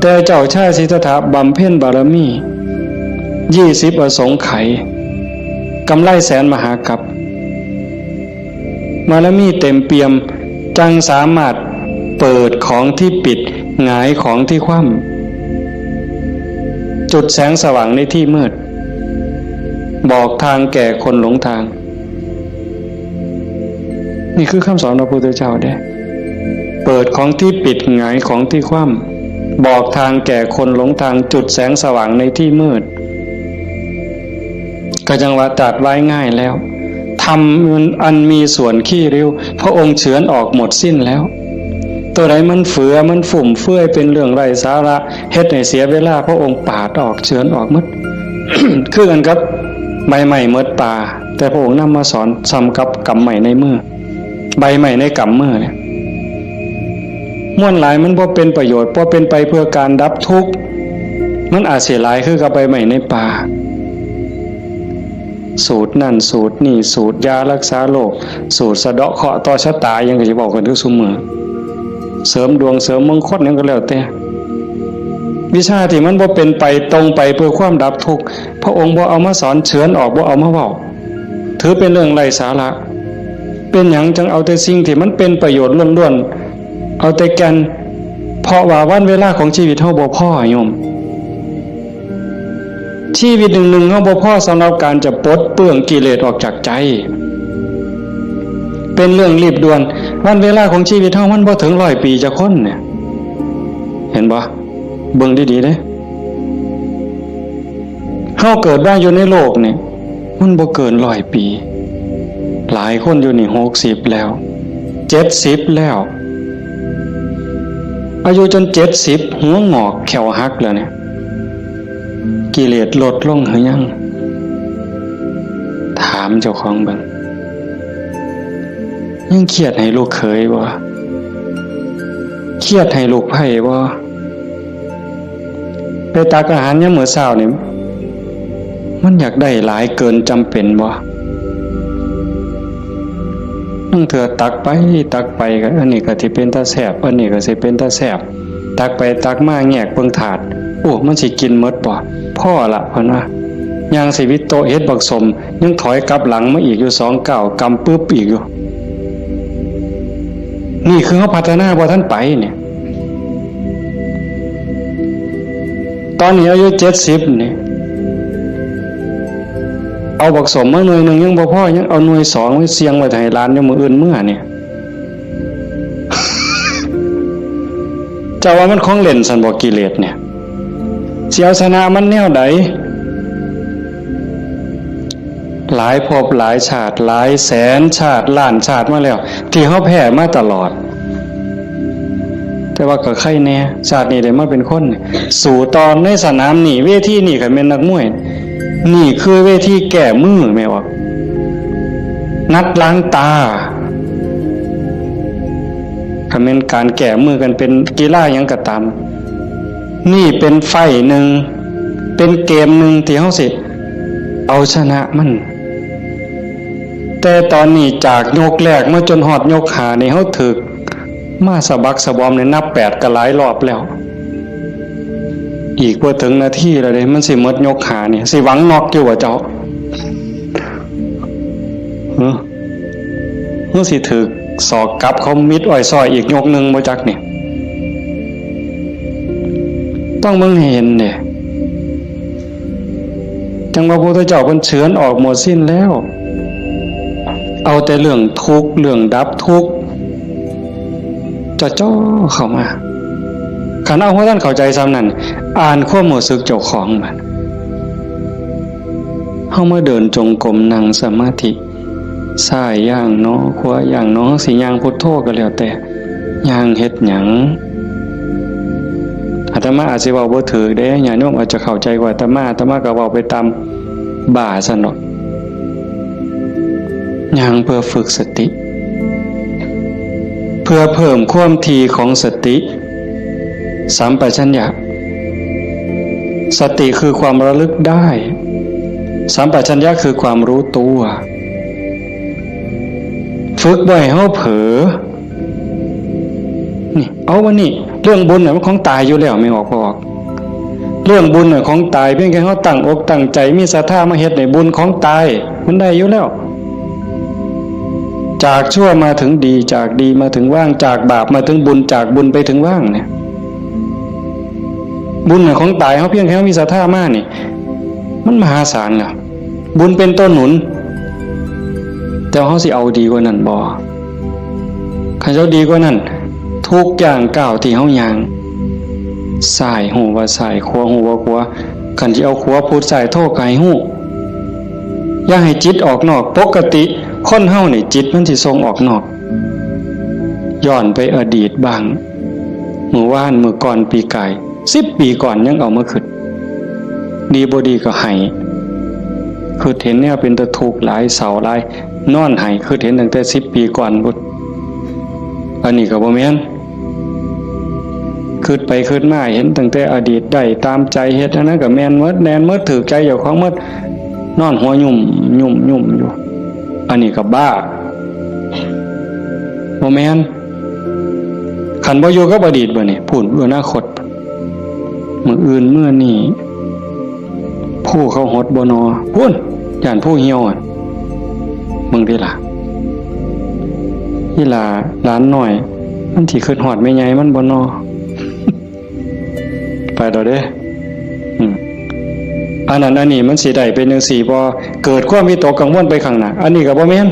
แต่เจ้าชายสิทธัตถะบำเพ็ญบารมี20อสงไขยกำไรแสนมหากัปบารมีเต็มเปี่ยมจังสามารถเปิดของที่ปิดหงายของที่คว่ำจุดแสงสว่างในที่มืดบอกทางแก่คนหลงทางนี่คือคำสอนพระพุทธเจ้าเด้เปิดของที่ปิดหงายของที่คว่ำบอกทางแก่คนหลงทางจุดแสงสว่างในที่มืดก็จังว่าตรัสไว้ง่ายแล้วทำอันมีส่วนขี้ริ้วพระองค์เฉือนออกหมดสิ้นแล้วตัวใดมันเฟือมันฝุ่มเฟื่อยเป็นเรื่องไร้สาระเฮ็ดให้เสียเวลาพระองค์ปาดออกเฉือนออกหมด คือกันครับใบใหม่เมิดป่าแต่พระองค์นำมาสอนซ้ำกับกำใหม่ในมือใบใหม่ในกำมือเนี่ยม่วนหลายมันบ่เป็นประโยชน์บ่เป็นไปเพื่อการดับทุกข์มันอาจเสียหลายคือกับใบใหม่ในป่าสูตรนั่นสูตรนี่สูตรยารักษาโรคสูตรสะเดาะเคราะห์ต่อชะตายังก็สิบอกกันทุกซุมื้อเสริมดวงเสริมมงคลนั่นก็แล้วแต่วิชาที่มันบ่เป็นไปตรงไปเพื่อความดับทุกข์พระองค์บ่เอามาสอนเฉือนออกบ่เอามาเว้าถือเป็นเรื่องไร้สาระเป็นหยังจังเอาแต่สิ่งที่มันเป็นประโยชน์ล้วนๆเอาแต่แก่นเพราะว่าวันเวลาของชีวิตเฮาบ่พอโยมชีวิตหนึ่งๆเฮาบ่พอสำหรับการจะปลดเปลื้องกิเลสออกจากใจเป็นเรื่องรีบด่วนวันเวลาของชีวิตเฮามันบ่ถึง100ปีจะคนเนี่ยเห็นบ่เบิ่งดีๆเด้ เฮาเกิดมาอยู่ในโลกนี่มันบ่เกิน100 ปีหลายคนอยู่นี่60แล้ว70แล้วอายุจน70หัวงอกแขวหักแล้วเนี่ยกิเลสลดลงหรือยังถามเจ้าของเบิ่งยังเครียดให้ลูกเขยบ่เครียดให้ลูกไผ่บ่ไปตักอาหารยามมื้อเช้านี่มันอยากได้หลายเกินจำเป็นบ่นั่งเถื่อตักไปก็อันนี้ก็สิเป็นตาแซ่บอันนี้ก็สิเป็นตาแซ่บตักไปตักมาแงกเบิ่งถาดโอ้มันสิกินหมดบ่พ่อละเพิ่นว่าย่างชีวิตโตเฮ็ดบักสมยังถอยกลับหลังมาอีกอยู่2 ก้าวกำปึ๊บอีกอยู่นี่คือเฮาพัฒนาบ่ทันไปเนี่ยตอนนี้อายุ70นี่เอาบักสมมาหน่วยนึงยังบ่พอยังเอาหน่วย2ไว้เสียงไว้ให้หลานอยู่มื้ออื่นมื้อเนี่ยเจ้าว่ามันของเล่นซั่นบ่กิเลสเนี่ยสิเอาชนะมันแนวใดหลายภพหลายชาติหลายแสนชาติล้านชาติมาแล้วที่เฮาแพ้มาตลอดแต่ว่าก็ใครแน่ชาตินี้ได้มาเป็นคนสู่ตอนในสนามนี่เวทีนี่ก็เป็นนักมวยนี่คือเวทีแก้มือแม่ว่านัดล้างตาก็เป็นการแก้มือกันเป็นกีฬาหยังก็ตามนี่เป็นไฟหนึ่งเป็นเกมหนึ่งที่เฮาสิเอาชนะมันแต่ตอนนี้จากยกแรกมาจนฮอดยก5นี่เฮาถึกมาสะบักสะบอมในนับ8ก็หลายรอบแล้วอีกบ่ถึงนาทีแล้วเด้มันสิหมดยก5นี่สิหวังน็อกอยู่ว่าเจ้าเฮาสิถึกศอกกลับเขามิดอ้อยซอยอีกยกนึงบ่จักนี่ต้องมึงเห็นเนี่ยจังว่าพระพุทธเจ้าเพิ่นเฉือนออกหมดสิ้นแล้วเอาแต่เรื่องทุกข์เรื่องดับทุกข์จะจ่อเข้ามาคันเอาว่าท่านเข้าใจซ้ำนั้นอ่านความรู้สึกเจ้าของมันเฮามาเดินจงกรมนั่งสมาธิซ้ายย่างเนาะขวาย่างเนาะสิย่างพุทโธก็แล้วแต่ย่างเฮ็ดหยังอาตมาอาจสิเว้าบ่ถูกเด้ญาติโยมอาจจะเข้าใจกว่าอาตมาก็เว้าไปตามบ่าซั่นเนาะย่างเพื่อฝึกสติเพื่อเพิ่มความถี่ของสติสัมปชัญญะสติคือความระลึกได้สัมปชัญญะคือความรู้ตัวฝึกบ่ให้เฮาเผลอนี่เอาวันนี้เรื่องบุญน่ะมันของตายอยู่แล้วไม่ออกบ่ออกเรื่องบุญน่ะของตายเพียงแค่เฮาตั้งอกตั้งใจมีศรัทธามาเฮ็ดให้บุญของตายมันได้อยู่แล้วจากชั่วมาถึงดีจากดีมาถึงว่างจากบาปมาถึงบุญจากบุญไปถึงว่างเนี่ยบุญน่ะของตายเฮาเพียงแค่มีศรัทธามานี่มันมหาศาลแล้วบุญเป็นต้นหนุนแต่เฮาสิเอาดีกว่านั้นบ่คันเจ้าดีกว่านั้นทุกอย่างก้าวที่เฮาย่างซ้ายหูว่าซ้ายขวาหูว่าขวาคันสิเอาขวาพูดซ้ายโทก็ให้ฮู้อย่าให้จิตออกนอกปกติคนเฮานี่จิตมันสิส่งออกนอกย้อนไปอดีตบ้างมื้อวานมื้อก่อนปีกาย10 ปีก่อนยังเอามาคิดดีบ่ดีก็ให้คือเห็นแนวเป็นตะทุกข์หลายเศร้าหลายนอนให้คือเห็นตั้งแต่10 ปีก่อนพุ่นอันนี้ก็บ่แม่นคิดไปคิดมาเห็นตั้งแต่อดีตได้ตามใจเฮ็ดอันนั้นก็แม่นหมดแน่นหมดถูกใจเจ้าของหมดนอนหัวยุ่มอยู่อันนี้ก็บ้าบ่แม่นคันบ่อยู่กับอดีตบ่นี่พูดอนาคตมื้ออื่นมื้อนี้ผู้เขาหดบ่นอพุ่นย่านผู้เหี่ยวมึงดิล่ะอีหล่าหลานน้อยมันสิคิดฮอดแม่ใหญ่มันบ่นอไปดอกเด้อันนั้นอันนี้มันสิได้เป็นจังซี่บ่เกิดความวิตกกังวลไปข้างหน้าอันนี้ก็บ่แม่น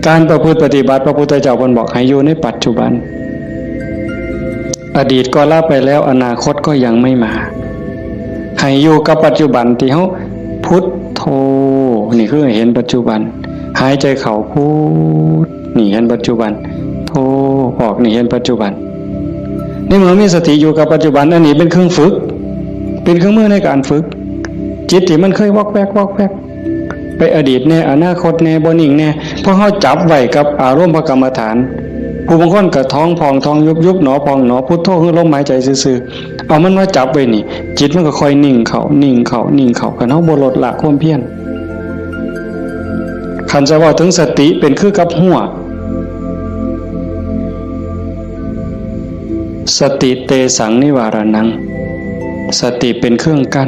การประพฤติปฏิบัติพระพุทธเจ้าเพิ่นบอกให้อยู่ในปัจจุบันอดีตก็ละไปแล้วอนาคตก็ยังไม่มา ให้อยู่กับปัจจุบันที่เฮาพุทโธนี่คือเห็นปัจจุบันหายใจเข้าพุทนี่เห็นปัจจุบันโธออกนี่เห็นปัจจุบันในเมื่อมีสติอยู่กับปัจจุบันอันนี้เป็นเครื่องฝึกเป็นเครื่องมือในการฝึกจิตที่มันเคยวอกแวกไปอดีตแน่อนาคตแน่บ่นิ่งแน่เพราะเฮาจับไว้กับอารมณ์พระกรรมฐานผู้บางคนก็ท้องพองท้องยุบหนอพองหนอพุทโธคือลมหายใจซื่อๆเอามันมาจับไว้นี่จิตมันก็ค่อยนิ่งเข้ากันเฮาบ่ลดละความเพียรคันจะว่าถึงสติเป็นคือกับหัวสติเตสังนิวารนังสติเป็นเครื่องกั้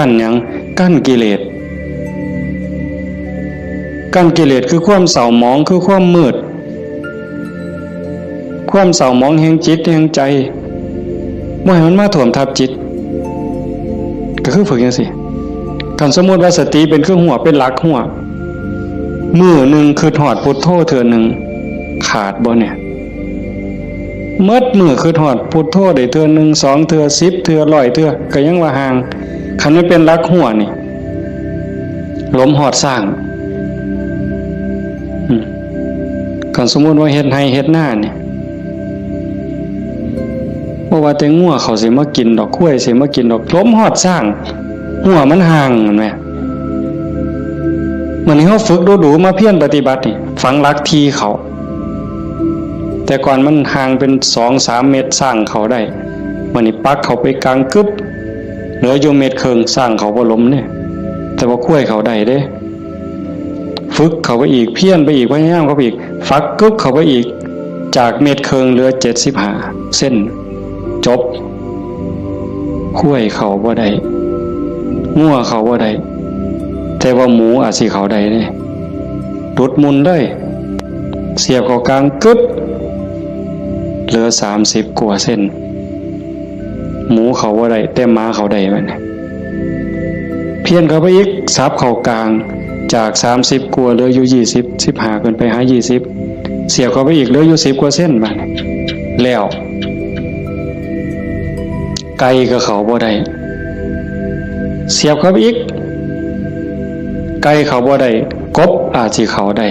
นหยังกั้นกิเลสคือความเศร้าหมองคือความมืดความเศร้าหมองแห่งจิตแห่งใจบ่ให้มันมาท่วมทับจิตก็คือฝึกจังซี่คันสมมุติว่าสติเป็นเครื่องหัวเป็นหลักหัวมื้อนึงคือฮอดพุทโธเทื่อนึงขาดบ่เนี่ยเมื่อมือคือถอดพุทโธได้เทื่อนึง2เทื่อ10เทื่อ100เทื่อก็ยังว่าห่างคันมันเป็นลักหัวนี่ลมหอดสร้างคันสมมุติว่าเฮ็ดให้เฮ็ดหน้านี่บ่ว่าแต่งัวเขาสิมากินดอกกล้วยสิมากินดอกลมหอดสร้างหัวมันห่างแม่นมั้ยมื้อนี้เฮาฝึกดูๆมาเพียรปฏิบัตินี่ฝังหลักทีเขาแต่ก่อนมันห่างเป็น 2-3 เมตรสร้างเขาได้วันนี้ปักเขาไปกลางกึบเหลืออยู่เมตรครึ่งสร้างเขาบ่ล้มเนี่ยแต่ว่าคุ้ยเขาได้เด้ฝึกเขาไปอีกเพี้ยนไปอีกพยายามเขาไปอีกฟักกึบเขาไปอีกจากเมตรครึ่งเหลือ75เส้นจบคุ้ยเขาบ่ได้งัวเขาบ่ได้แต่ว่าหมูอาจสิเขาได้เด้ดุดมุนได้เสียบเข้ากลางกึบเหลือ30กว่าเส้นหมูเขาว่าได้แต่ม้าเขาได้มันเพี้ยนเขาไปอีกซับเขากลางจาก30กว่าเหลืออยู่20 15ขึ้นไปหา20เสียบเขาไปอีกเหลืออยู่10กว่าเส้นมันแล้วไก่ก็เขาบ่ได้เสียบเขาไปอีกไก่เขาบ่ได้กบอาจสิเขาได้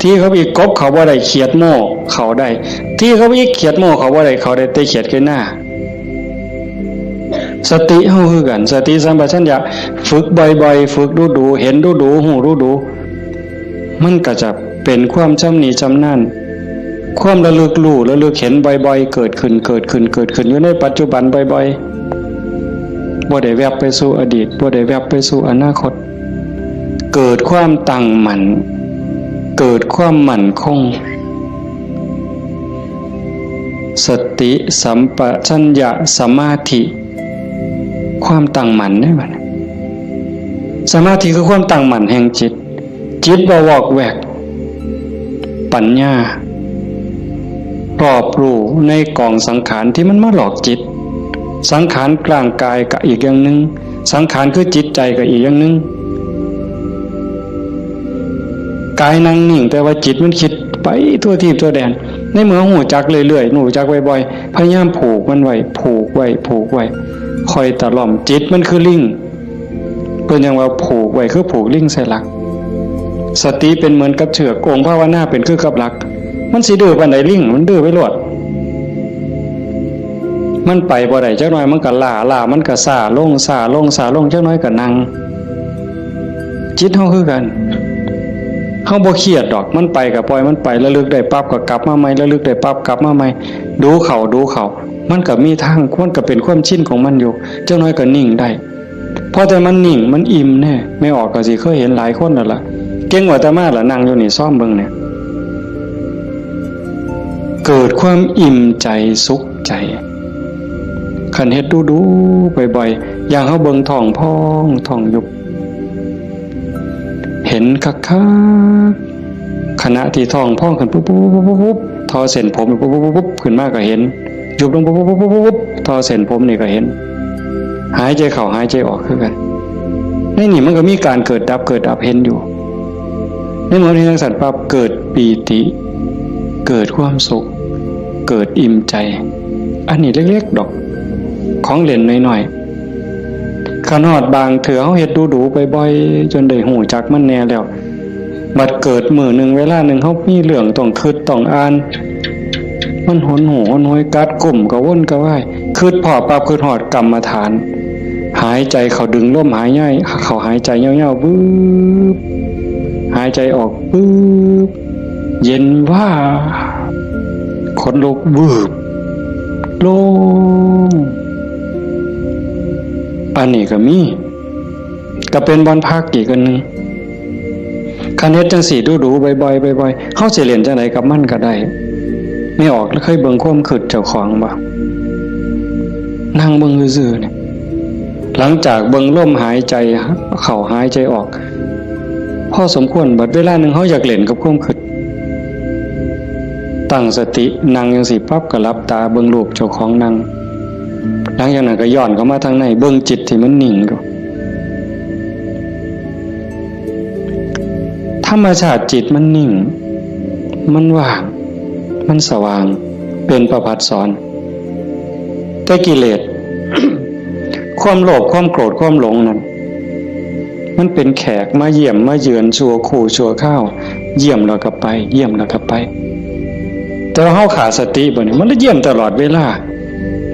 ที่เขาอีกกบเขาบ่ได้เขียดโม่เขาได้ที่เขาอีกเขียดโม่เขาบ่ได้เขาได้แต่เขียดขึ้นหน้าสติเฮาคือกันสติสัมปชัญญะฝึกบ่อยๆฝึกดูๆเห็นดูๆหูดูๆมันก็จะเป็นความชำนิชำนาญความระลึกรู้ระลึกเห็นบ่อยๆเกิดขึ้นอยู่ในปัจจุบันบ่อยๆบ่ได้แวบไปสู่อดีตบ่ได้แวบไปสู่อนาคตเกิดความตั้งมั่นเกิดความมั่นคงสติสัมปชัญญะสมาธิความตั้งมั่นได้บ่สมาธิคือความตั้งมั่นแห่งจิตบ่วอกแวกปัญญารอบรู้ในกองสังขารที่มันมาหลอกจิตสังขารกลางกายก็อีกอย่างนึงสังขารคือจิตใจก็อีกอย่างนึงกายนั่งนิ่งแต่ว่าจิตมันคิดไปทั่วทิพย์ทั่วแดนในเมื่อหูจักเรื่อยๆหูจักบ่อยๆพยายามผูกมันไว้คอยตะล่อมจิตมันคือลิงเพิ่นยังว่าผูกไว้คือผูกลิงใส่หลักสติเป็นเหมือนกับเชือกองค์ภาวนาเป็นคือกับหลักมันสิดื้อปานใดลิงมันดื้อไปโลดมันไปบ่ได้จักหน่อยมันก็ล่ามันก็ซ่าลงจักหน่อยก็นั่งจิตเฮาคือกันเฮาบ่เครียดดอกมันไปก็ปล่อยมันไประลึกได้ปั๊บก็กลับมาใหม่ระลึกได้ปั๊บกลับมาใหม่ดูเขามันก็มีทางมันก็เป็นความชินของมันอยู่จักหน่อยก็นิ่งได้พอแต่มันนิ่งมันอิ่มแน่ไม่ออกก็สิเคยเห็นหลายคนนั่นล่ะเก่งกว่าแต่มาล่ะนั่งอยู่นี่ซ้อมเบิ่งเนี่ยเกิดความอิ่มใจสุขใจคันเฮ็ดดูๆบ่อยๆอย่างเฮาเบิ่งท้องพองท้องยุบเห็นคักๆขณะที่ท้องพองขึ้นปุ๊บทอเส้นผมปุ๊บขึ้นมาก็เห็นยุบลงปุ๊บทอเส้นผมนี่ก็เห็นหายใจเข้าหายใจออกคือกันในนี่มันก็มีการเกิดดับเห็นอยู่ในเมื่อที่ทั้งสัตว์ปั๊บเกิดปีติเกิดความสุขเกิดอิ่มใจอันนี้เล็กๆดอกข ของเล่นหน่อยๆขนาดบางเถื่อเฮาเฮ็ดดูๆบ่อยๆจนได้หูจักมันแน่แล้วบัดเกิดมื้อนึงเวลานึงเฮามีเรื่องต้องคิดต้องอ่านมันหนหูหนหวยกัดกลุ่มก็วนก็ว่ายคิดพอปั๊บคิดฮอดกรรมฐานหายใจเข้าดึงลมหายใจเข้าหายใจยาวๆบึ๊บหายใจออกบึ๊บเย็นว่าขนลุกวืบโล่งอันนี้ก็มีก็เป็นบอนพักอีกอันนึงคันเฮ็ดจังสี่ดูๆบ่อยๆเฮาสิเล่นจังไดกับมันก็ได้ไม่ออกแล้วเคยเบิ่งความคิดเจ้าของบ่นั่งเบิ่งซื่อๆเนี่ยหลังจากเบิ่งลมหายใจเข้าหายใจออกพอสมควรบัดเวลานึงเฮาอยากเล่นกับความคิดตั้งสตินั่งจังซี่ปั๊บก็หลับตาเบิ่งรูปเจ้าของนั่งหลังจากนั้นก็ย้อนเข้ามาทางในเบิ่งจิตที่มันนิ่งอยู่ธรรมชาติจิตมันนิ่งมันว่างมันสว่างเป็นประภัสสรแต่กิเลส ความโลภความโกรธความหลงนั้นมันเป็นแขกมาเยี่ยมมาเยือนชั่วคู่ชั่วข้าวเยี่ยมแล้วก็ไปเยี่ยมแล้วก็ไปแต่ว่าเฮาขาดสติบ่นี่มันเยี่ยมตลอดเวลา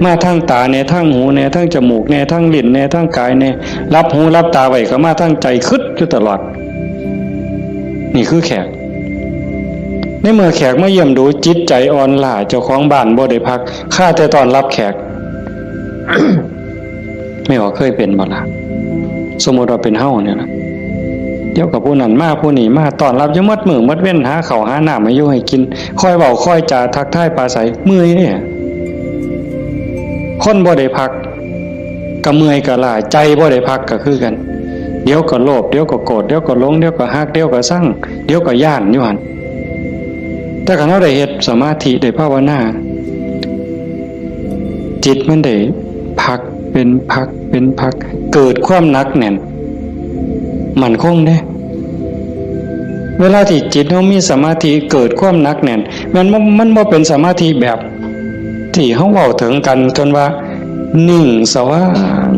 มาทางตาแน่ทางหูแน่ทางจมูกแน่ทางลิ้นแน่ทางกายแน่รับหูรับตาไว้ก็มาทางใจคิดอยู่ตลอดนี่คือแขกในเมื่อแขกมาเยี่ยมดูจิตใจอ่อนล้าเจ้าของบ้านบ่ได้พักข้าแต่ตอนรับแขก ไม่ว่าเคยเป็นบ่ล่ะสมมุติว่าเป็นเฮาเนี่ยนะเดี๋ยวกับผู้นั้นมาผู้นี้มาต้อนรับอยู่หมดมื้อหมดเว้นหาข้าวหาน้ำให้อยู่ให้กินคอยเว้าคอยจาทักทายปราศัยเมื่อยเนี่ยคนบ่ได้พักก็เมื่อยก็ล้าใจบ่ได้พักก็คือกันเดี๋ยวก็โลภเดี๋ยวก็โกรธเดี๋ยวก็หลงเดี๋ยวก็ฮักเดี๋ยวก็ซังเดี๋ยวก็ย้านอยู่หั่นแต่คันเฮาได้เฮ็ดสมาธิได้ภาวนาจิตมันได้พักเป็นพักเกิดความหนักแน่นมั่นคงเด้เวลาที่จิตเฮามีสมาธิเกิดความหนักแน่นมันบ่เป็นสมาธิแบบที่เฮาเว้าถึงกันจนว่านิ่งสว่าง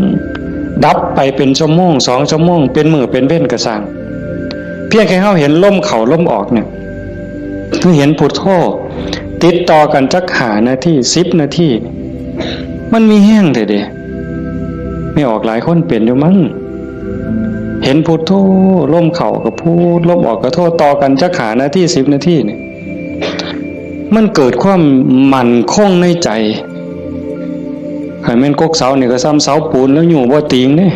ดับไปเป็นชั่วโมง2ชั่วโมงเป็นมื้อเป็นเว้นก็สร้างเพียงแค่เฮาเห็นลมเข้าลมออกเนี่ยคือเห็นพุทโธติดต่อกันจัก5นาที10นาทีมันมีแห้งเด้ไม่ออกหลายคนเป็นอยู่มั้งเห็นพุทโธลมเข้าก็พูดลมออกก็โทต่อกันจัก5นาที10นาทีนี่มันเกิดความมั่นคงในใจให้แม่นกกเสานี่ก็ซ้ำเสาปูนแล้วอยู่บ่ติงเด้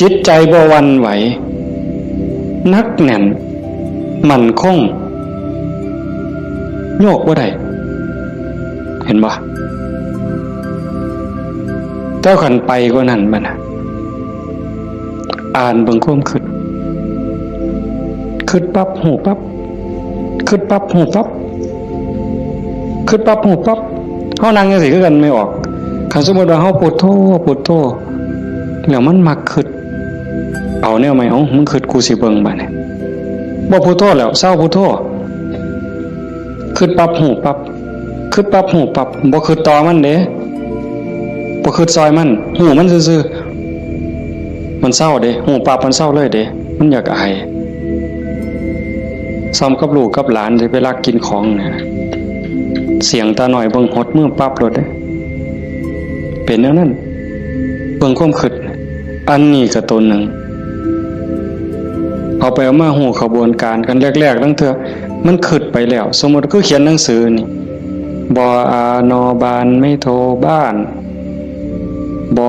จิตใจบ่หวั่นไหวนักแน่นมั่นคงโยกบ่ได้เห็นบ่แต่ขันไปกว่านั้นบัดน่ะอ่านเบิ่งความคิดปั๊บหูปั๊บคิดปั๊บหูปั๊บคิดปั๊บหูปั๊บเฮานั่งจังซี่คือกันไม่ออกคันสมมุติว่าเฮาพุทโธแล้วมันมักคิดเอาแนวใหม่มึงคิดกูสิเบิ่งบัดนี้บ่พุทโธแล้วเศร้าพุทโธคิดปั๊บหูปั๊บคิดปั๊บหูปั๊บบ่คิดต่อมันเด้บ่คิดซอยมันหูมันซื่อๆมันเศร้าเด้หูปั๊บมันเศร้าเลยเด้มันอยากอายซ้ำกับลูกกับหลานสิไปลักกินของเนี่ยเสียงตาหน่อยเบิ่งหดมือปั๊บโลดเด้เป็นแนวนั้นเบิ่งความคิดอันนี้ก็ตนหนึ่งเอาไปเอามาหูขบวนการกันแรกๆตั้งเถอะมันคิดไปแล้วสมมติคือเขียนหนังสือนี่บออานอบานไม่โทบ้านบอ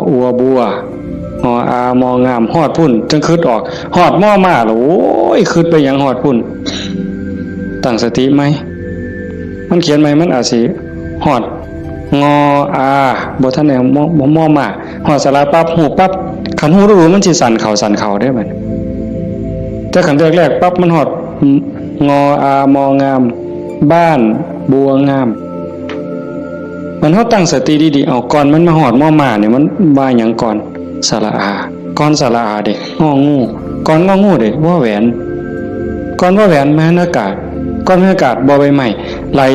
อัวบัวหออามองามฮอดพุ่นจังคิดออกฮอดม่อมาโอ้ยคิดไปอย่างฮอดพุ่นตั้งสติไหมมันเขียนไหมมันอาจสิฮอดงออาบ่ทันได้ม่อมาฮอดสระปั๊บหูปั๊บคันหูรู้มันสิสั่นเข่าได้บัดแต่คันแรกๆปั๊บมันฮอดงออามองามบ้านบัวงามมันเฮาตั้งสติดีๆเอาก่อนมันมาฮอดม่อมาเนี่ยมันว่าหยังก่อนสระอาก่อนสระอาเด้งองูก่อนงองูเด้ว่าแหวนก่อนว่าแหวนมหานากาศก่อนมหานากาศบ่ใบไม้ไล่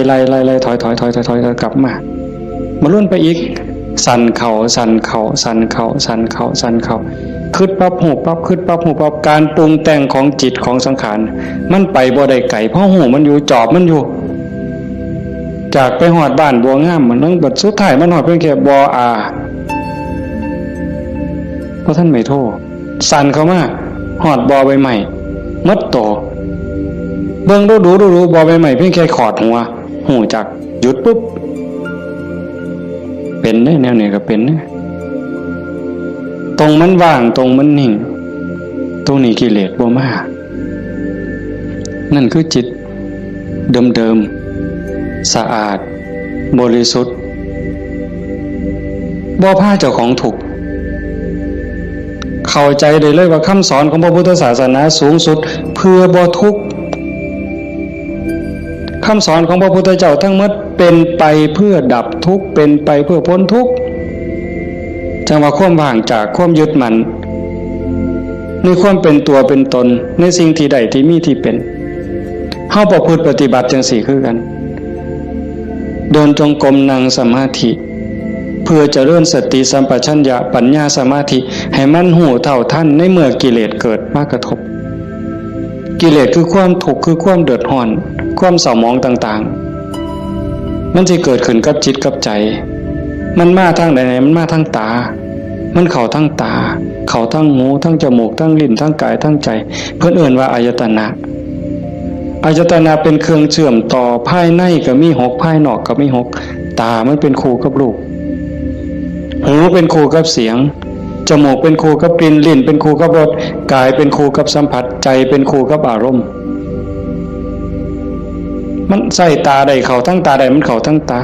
ถอยกลับมา มาลุ้นไปอีกสั่นเข่าสั่นเข่าสั่นเข่าสั่นเข่าสั่นเข่าคิดปั๊บหูปั๊บคิดปั๊บหูปั๊บการปรุงแต่งของจิตของสังขารมันไปบ่ได้ไกลเพราะหูมันอยู่จอบมันอยู่จากไปหอดบ้านบัวงามมันต้องบัดสุดท้ายมันหอดเพียงแค่บออาเพราะท่านไม่โทษสั่นเข้ามาหอดบอใบใหม่มัดโตเบิ่งดูบอใบใหม่เพียงแค่ขอดหัวหูจักหยุดปุ๊บเป็นได้แนวไหนก็เป็นนะตรงมันว่างตรงมันนิ่งตรงนี้กิเลสบ่มานั่นคือจิตเดิมๆสะอาดบริสุทธิ์บ่พาเจ้าของถูกเข้าใจได้เลยว่าคำสอนของพระพุทธศาสนาสูงสุดเพื่อบ่ทุกข์คำสอนของพระพุทธเจ้าทั้งหมดเป็นไปเพื่อดับทุกข์เป็นไปเพื่อพ้นทุกข์จังว่าความว่างจากความยึดมั่นในความเป็นตัวเป็นตนในสิ่งที่ใดที่มีที่เป็นเฮาประพฤติปฏิบัติจังสี่คือกันเดินจงกรมนั่งสมาธิเพื่อเจริญสติสัมปชัญญะปัญญาสมาธิให้มันหูเท่าทันในเมื่อกิเลสเกิดมากระทบกิเลสคือความทุกข์คือความเดือดร้อนความเศร้าหมองต่างๆมันจะเกิดขึ้นกับจิตกับใจมันมาทางไหนมันมาทางตามันเข้าทางตาเข้าทางหูทางจมูกทางลิ้นทางกายทางใจเพิ่นเอิ้นว่าอายตนะอายตนะเป็นเครื่องเชื่อมต่อภายในก็มี6ภายนอกก็มี6ตามันเป็นคู่กับรูปหูเป็นคู่กับเสียงจมูกเป็นคู่กับกลิ่นลิ้นเป็นคู่กับรสกายเป็นคู่กับสัมผัสใจเป็นคู่กับอารมณ์มันใส่ตาใดเข้าทั้งตาใดมันเข้าทั้งตา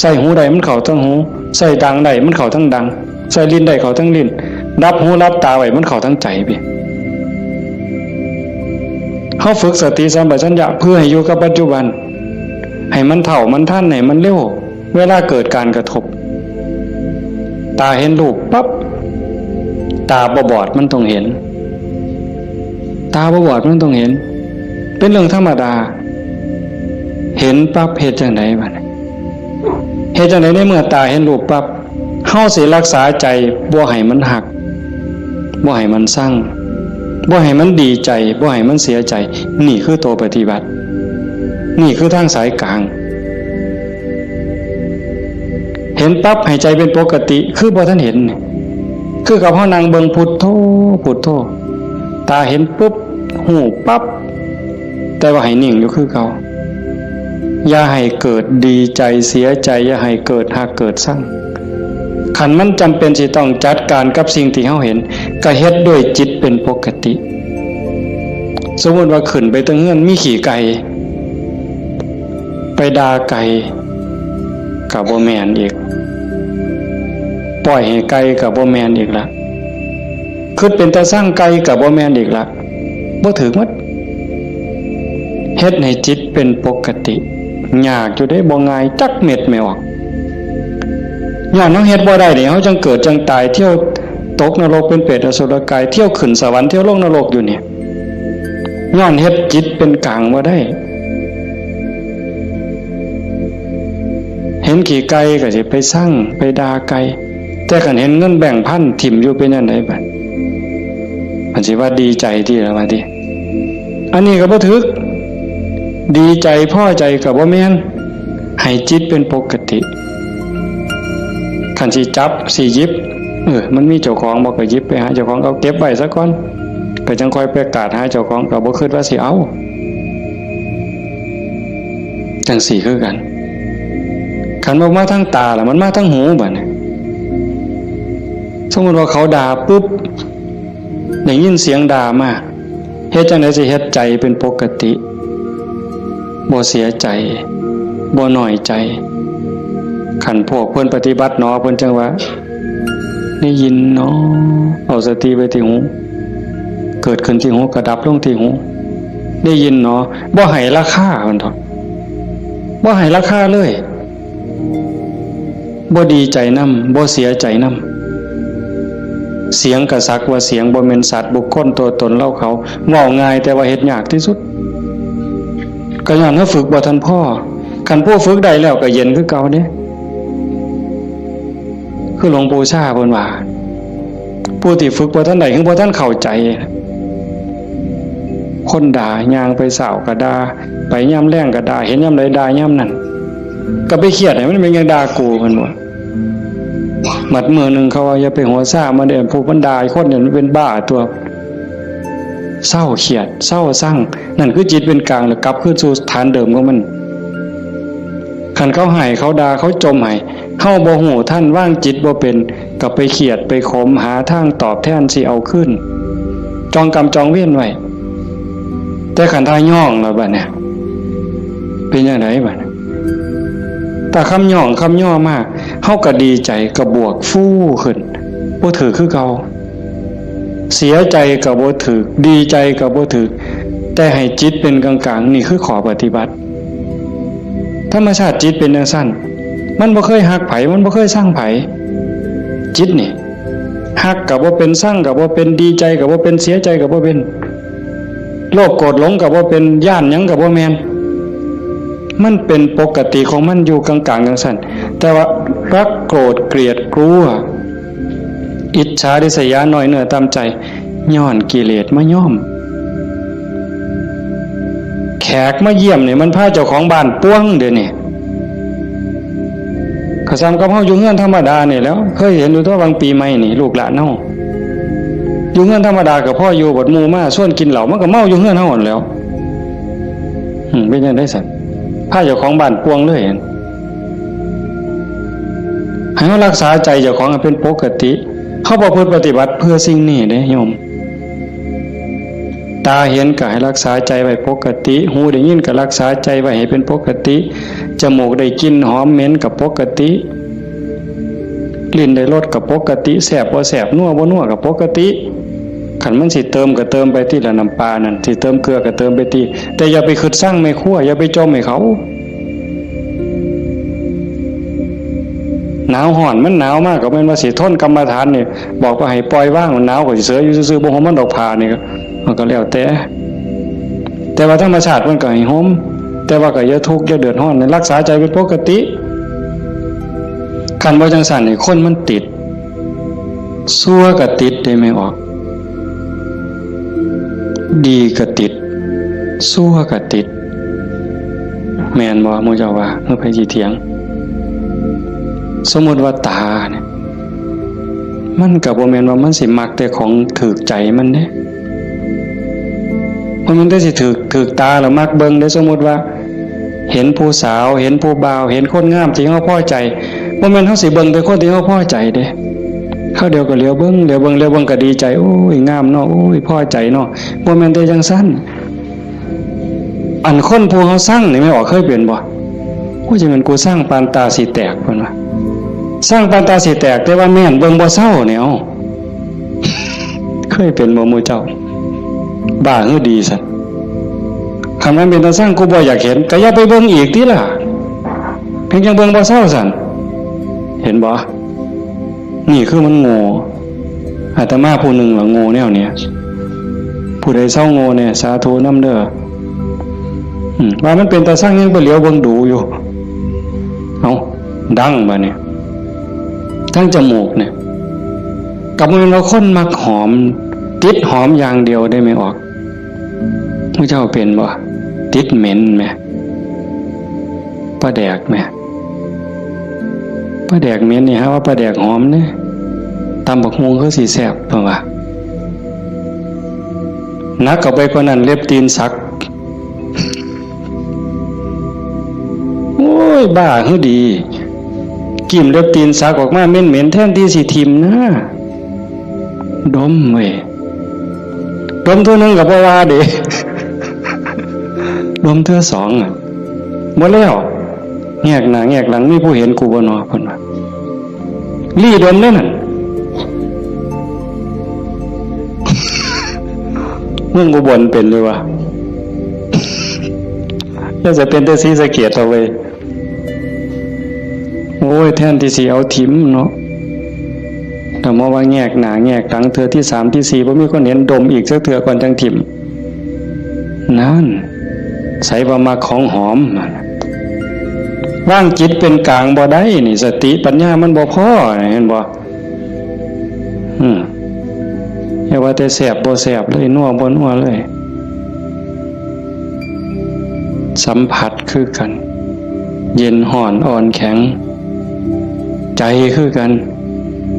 ใส่หูใดมันเข้าทั้งหูใส่ดังใดมันเข้าทั้งดังใส่ลิ้นใดเข้าทั้งลิ้นรับหูรับตาไว้มันเข้าทั้งใจพี่เฮาฝึกสติสัมปชัญญะเพื่อให้อยู่กับปัจจุบันให้มันเท่ามันทันให้มันเร็วเวลาเกิดการกระทบตาเห็นรูปปั๊บตาบอดมันต้องเห็นตาบอดมันต้องเห็นเป็นเรื่องธรรมดาเห็นปั๊บเฮ็ดจังได๋บัดเฮ็ดจังได๋ในเมื่อตาเห็นรูปปั๊บเฮาสิรักษาใจบ่ให้มันหักบ่ให้มันสั่งบ่ให้มันดีใจบ่ให้มันเสียใจนี่คือตัวปฏิบัตินี่คือทางสายกลางเห็นปั๊บให้ใจเป็นปกติคือบ่ทันเห็นคือกับเฮานั่งเบิ่งพุทโธพุทโธตาเห็นปุ๊บหูปั๊บแต่ว่าให้นิ่งอยู่คือเก่าอย่าให้เกิดดีใจเสียใจอย่าให้เกิดหักเกิดสั่งขันมันจำเป็นสิต้องจัดการกับสิ่งที่เฮาเห็นก็เฮ็ดด้วยจิตเป็นปกติสมมุติว่าขึ้นไปตรงเฮือนมีขี่ไก่ไปด่าไก่ก็บ่แม่นอีกปล่อยให้ไก่ก็บ่แม่นอีกละคิดเป็นตาสร้างไก่ก็บ่แม่นอีกละบ่ถึกหมดเฮ็ดให้จิตเป็นปกติยากอยู่ได้บ่ง่ายจักเม็ดไม่ออกย้อนเฮาเฮ็ดบ่ได้นี่เฮาจังเกิดจังตายเที่ยวตกนรกเป็นเปรตอสุรกายเที่ยวขึ้นสวรรค์เที่ยวลงนรกอยู่นี่ย้อนเฮ็ดจิตเป็นกลางบ่ได้เห็นขี่ไก่ก็สิไปสั่งไปด่าไก่แต่คันเห็นเงินแบ่งพันถิ่มอยู่เป็นจังได๋บัดมันสิว่าดีใจที่ละว่าติอันนี้ก็บ่ถึกดีใจพอใจก็บ่แม่นให้จิตเป็นปกติคันสิจับสิหยิบมันมีเจ้าของบ่ก็หยิบไปหาเจ้าของเอาเก็บไว้ซะก่อนก็จังค่อยประกาศหาเจ้าของก็บ่คิดว่าสิเอาจังสี่คือกันคันบ่มาทางตาล่ะมันมาทางหูบัดนี้สมมุติว่าเขาด่าปุ๊บได้ยินเสียงด่ามาเฮ็ดจังได๋สิเฮ็ดใจเป็นปกติบ่เสียใจบ่น้อยใจขันพวกเพิ่นปฏิบัติเนาะเพิ่นจังว่าได้ยินเนาะเอาสติไว้ที่หูเกิดขึ้นที่หูก็ดับลงที่หูได้ยินเนาะบ่ให้ราคาเพิ่นเถาะบ่ให้ราคาเลยบ่ดีใจนำบ่เสียใจนำเสียงก็สักว่าเสียงบ่แม่นสัตว์บุคคลตัวตนเราเขาเว้าง่ายแต่ว่าเฮ็ดยากที่สุดก็ย้อนเฮาฝึกบ่ทันพอคันผู้ฝึกได้แล้วก็เย็นคือเก่าเด้ คือหลวงปู่ชาเพิ่นว่าผู้ที่ฝึกบ่ทันใดคือบ่ทันเข้าใจคนด่าย่างไปเศร้าก็ด่าไปย่ำแรงก็ด่าเห็นย่ำใดด่าย่ำนั้นก็ไปเครียดให้มันเป็นยังด่ากูเพิ่นบ่หมัดมือนึงเขาว่าอย่าไปหัวซ่ามาเด้อผู้บรรดาคนเนี่ยมันเป็นบ้าตัวเศร้าเครียดเศร้าสั่งนั่นคือจิตเป็นกลางแล้วกลับคืนสู่ฐานเดิมของมันคันเขาให้เขาด่าเขาจมให้เฮาบ่ฮู้ท่านว่างจิตบ่เป็นก็ไปเครียดไปขมหาทางตอบแทนสิเอาขึ้นจองกรรมจองเวรไว้แต่ขันทาย่องแล้วบัดเนี่ยเป็นจังไดบัดแต่คำย่องคำย่อมากเฮาก็ดีใจก็บวกฟู่ขึ้นบ่ถือคือเก่าเสียใจก็บ่ถือดีใจก็บ่ถือแต่ให้จิตเป็นกลางๆนี่คือขอปฏิบัติธรรมชาติจิตเป็นจังซั่นมันบ่เคยฮักไผมันบ่เคยสร้างไผจิตนี่ฮักก็บ่เป็นสร้างก็บ่เป็นดีใจก็บ่เป็นเสียใจก็บ่เป็นโลภโกรธหลงก็บ่เป็นย่านหยังก็บ่แม่นมันเป็นปกติของมันอยู่กลางๆจังซั่นแต่ว่ารักโกรธเกลียดกลัวอิจฉาริษยาน้อยเนื้อตามใจย้อนกิเลสมาย่อมแขกมาเยี่ยมนี่มันพาเจ้าของบ้านป้วงเด้อนี่ก็ซ้ำกับเฮาอยู่เฮือนธรรมดานี่แล้วเคยเห็นอยู่ตัวบางปีใหม่นี่ลูกหลานเฮาอยู่เฮือนธรรมดากับพ่ออยู่บดหมู่มาชวนกินเหล้ามันก็เมาอยู่เฮือนเฮาหมดแล้วเป็นจังได๋ซั่นพาเจ้าของบ้านป้วงเลยให้เรารักษาใจเจ้าของให้เป็นปกติเฮาบ่พึงปฏิบัติเพื่อสิ่งนี้เด้โยมตาเห็นก็ให้รักษาใจไว้ปกติหูได้ยินก็รักษาใจไว้ให้เป็นปกติจมูกได้กลิ่นหอมเหม็นก็ปกติลิ้นได้รสก็ปกติแซ่บบ่แซ่บนัวบ่นัวก็ปกติคันมันสิเติมก็เติมไปที่ละน้ำปลานั่นสิเติมเกลือก็เติมไปที่แต่อย่าไปคิดสร้างแม่ครัวอย่าไปจมให้เขาหนาวร้อนมันหนาวมากก็แม่นว่าสิทนกรรมฐานนี่บอกว่าให้ปล่อยว่างมันหนาวก็สิเสืออยู่ซื่อๆบ่ห่มมันดอกผ้านี่ก็มันก็แล้วแต่ว่าธรรมชาติมันก็ให้ห่มแต่ว่าก็อย่าทุกข์อย่าเดือดร้อนรักษาใจเป็นปกติคันบ่จังซั่นนี่คนมันติดชั่วก็ติดได้ไม่ออกดีก็ติดชั่วก็ติดแม่นบ่หมู่เจ้าว่าเมื่อไผสิเถียงสมมุติว่าตาเนี่ยมันก็บ่แม่นว่ามันสิมักแต่ของถูกใจมันเด้มันได้สิถูกตาแล้วมักเบิ่งได้สมมุติว่าเห็นผู้สาวเห็นผู้บ่าวเห็นคนงามที่เฮาพอใจบ่แม่นเฮาสิเบิ่งแต่คนที่เฮาพอใจเด้เขาเดียวก็เหลียวเบิ่งก็ดีใจโอ้ยงามเนาะโอ้ยพอใจเนาะบ่แม่นแต่จังซั่นอันคนผู้เฮาสร้างนี่ไม่ออกเคยเป็นบ่โอ้ยจังมันกูสร้างปานตาสิแตกเพิ่นว่าสร้างปานตาสิแตกแต่ว่าแม่นเบิ่งบ่เศร้าเนี่ยเอ้าเคยเป็นบ่หมู่เจ้าบ้าหรือดีซั่นคำนั้นเป็นตาสร้างกูบ่อยากเห็นก็อย่าไปเบิ่งอีกติล่ะเพียงจังเบิ่งบ่เศร้าซั่นเห็นบ่นี่คือมันโง่อาตมาผู้หนึ่งว่าโง่แนวเนี้ยผู้ใดเศร้าโง่เนี่ยสาธุนำเด้อว่ามันเป็นตาสร้างยังไปเหลียวเบิ่งดูอยู่เอ้าดังบัดนี้ทั้งจมูกเนี่ยกับมันเราคนมักหอมติดหอมอย่างเดียวได้ไม่ออกผู้เจ้าเป็นบ่ติดเหม็นแม่ปลาแดกแม่ปลาแดกเหม็นนี่ฮะว่าปลาแดกหอมเนี่ยตำบักฮวงคือสิแซ่บเพิ่นว่านักเข้าไปกว่านั้นเล็บตีนสักโอ้ยบ้าคือดีกิ่มเล็บตีนสักออกมาเหม็นๆแทนที่สิทิ่มนะดมเว้ยดมตัวนึงก็บ่ว่าเด้ดมเทื่อสองอ่ะบ่แล้วแงกหน้าแงกหลังมีผู้เห็นกูบ่เนาะเพิ่นว่าลี่ดมเด้นั่นเมืองอุบลเป็นเลยวะน่าจะเป็นแต่ศรีสะเกษเอาไว้โอ้ยแทนที่สิเอาถิ่มเนาะแต่มาว่าแงกหน้าแงกหลังเทื่อที่3ที่4บ่มีคนเห็นดมอีกสักเทื่อก่อนจังถิ่มนั่นใส่ว่ามาของหอม ว่างจิตเป็นกลางบ่ได้นี่สติปัญญามันบ่พอเห็นบ่อย่าว่าแต่แสบบ่แสบเลยนัวบ่นัวเลยสัมผัสคือกันเย็นห่อนอ่อนแข็งใจคือกัน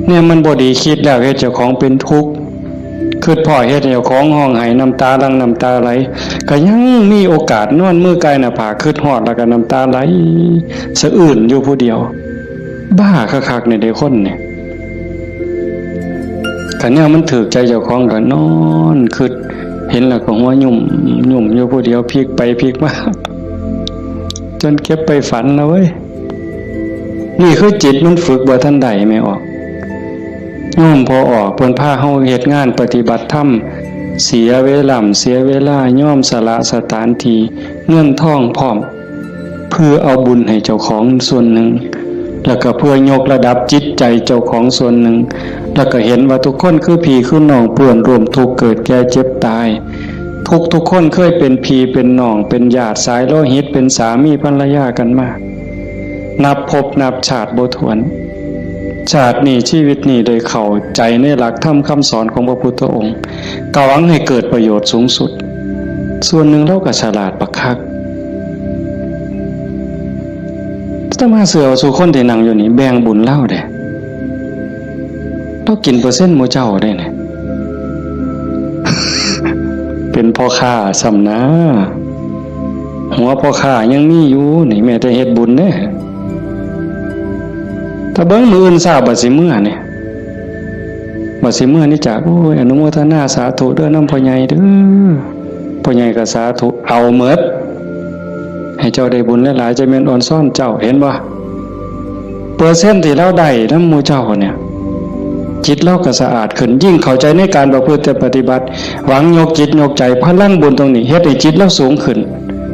เนี่ยมันบ่ดีคิดแล้วเฮ็ดเจ้าของเป็นทุกข์คือพ่อเฮ็ดเจ้าของห้องไห้น้ำตาลังน้ำตาไหลก็ยังมีโอกาสนอนมือกายหน้าผากคิดฮอดแล้วก็น้ำตาไหลสะอื้นอยู่ผู้เดียวบ้าคักๆในเด็กคนเนี่ยคันเนี่ยมันถูกใจเจ้าของก็นอนคิดเห็นแล้วก็หัวยุ่มอยู่ผู้เดียวพลิกไปพลิกมาจนเก็บไปฝันแล้วเว้ยนี่คือจิตมันฝึกบ่ทันใดไม่ออกย่อมพอออกเพิ่นพาเฮาเฮ็ดงานปฏิบัติธรรมเสียเวลาย่อมสละสถานที่เงินทองพร้อมเพื่อเอาบุญให้เจ้าของส่วนหนึ่งแล้วก็เพื่อยกระดับจิตใจเจ้าของส่วนหนึ่งแล้วก็เห็นว่าทุกคนคือพี่คือน้องเปื้อนร่วมทุกข์เกิดแก่เจ็บตายทุกคนเคยเป็นพี่เป็นน้องเป็นญาติสายโลหิตเป็นสามีภรรยากันมานับภพนับชาติบ่ถ้วนชาตินี้ชีวิตนี้ได้เข้าใจในหลักธรรมคำสอนของพระพุทธองค์กหวังให้เกิดประโยชน์สูงสุดส่วนหนึ่งเราก็ฉลาดบักคักถ้ามาเสือสู่คนที่นั่งอยู่นี่แบ่งบุญเล่าเด้เรากินเปอร์เซ็นต์หมู่เจ้าได้เนี่ย เป็นพ่อค้าสำนะหัวพ่อค้ายังมีอยู่นี่แม่แต่เฮ็ดบุญเด้ถ้าเบิ่งมื้ออื่นทราบบัดสิมื้อเนี่ยบัดสิมื้อนี่จากโอ้ยอนุโมทนาสาธุเด้อนำพ่อใหญ่เด้อพ่อใหญ่ก็สาธุเอาหมดให้เจ้าได้บุญหลายๆจะแม่นอ่อนซ่อนเจ้าเห็นบ่เปอร์เซ็นต์ที่เราได้นำหมู่เจ้าเนี่ยจิตเราก็สะอาดขึ้นยิ่งเข้าใจในการประพฤติปฏิบัติหวังยกจิตยกใจพลังบุญตรงนี้เฮ็ดให้จิตเราสูงขึ้น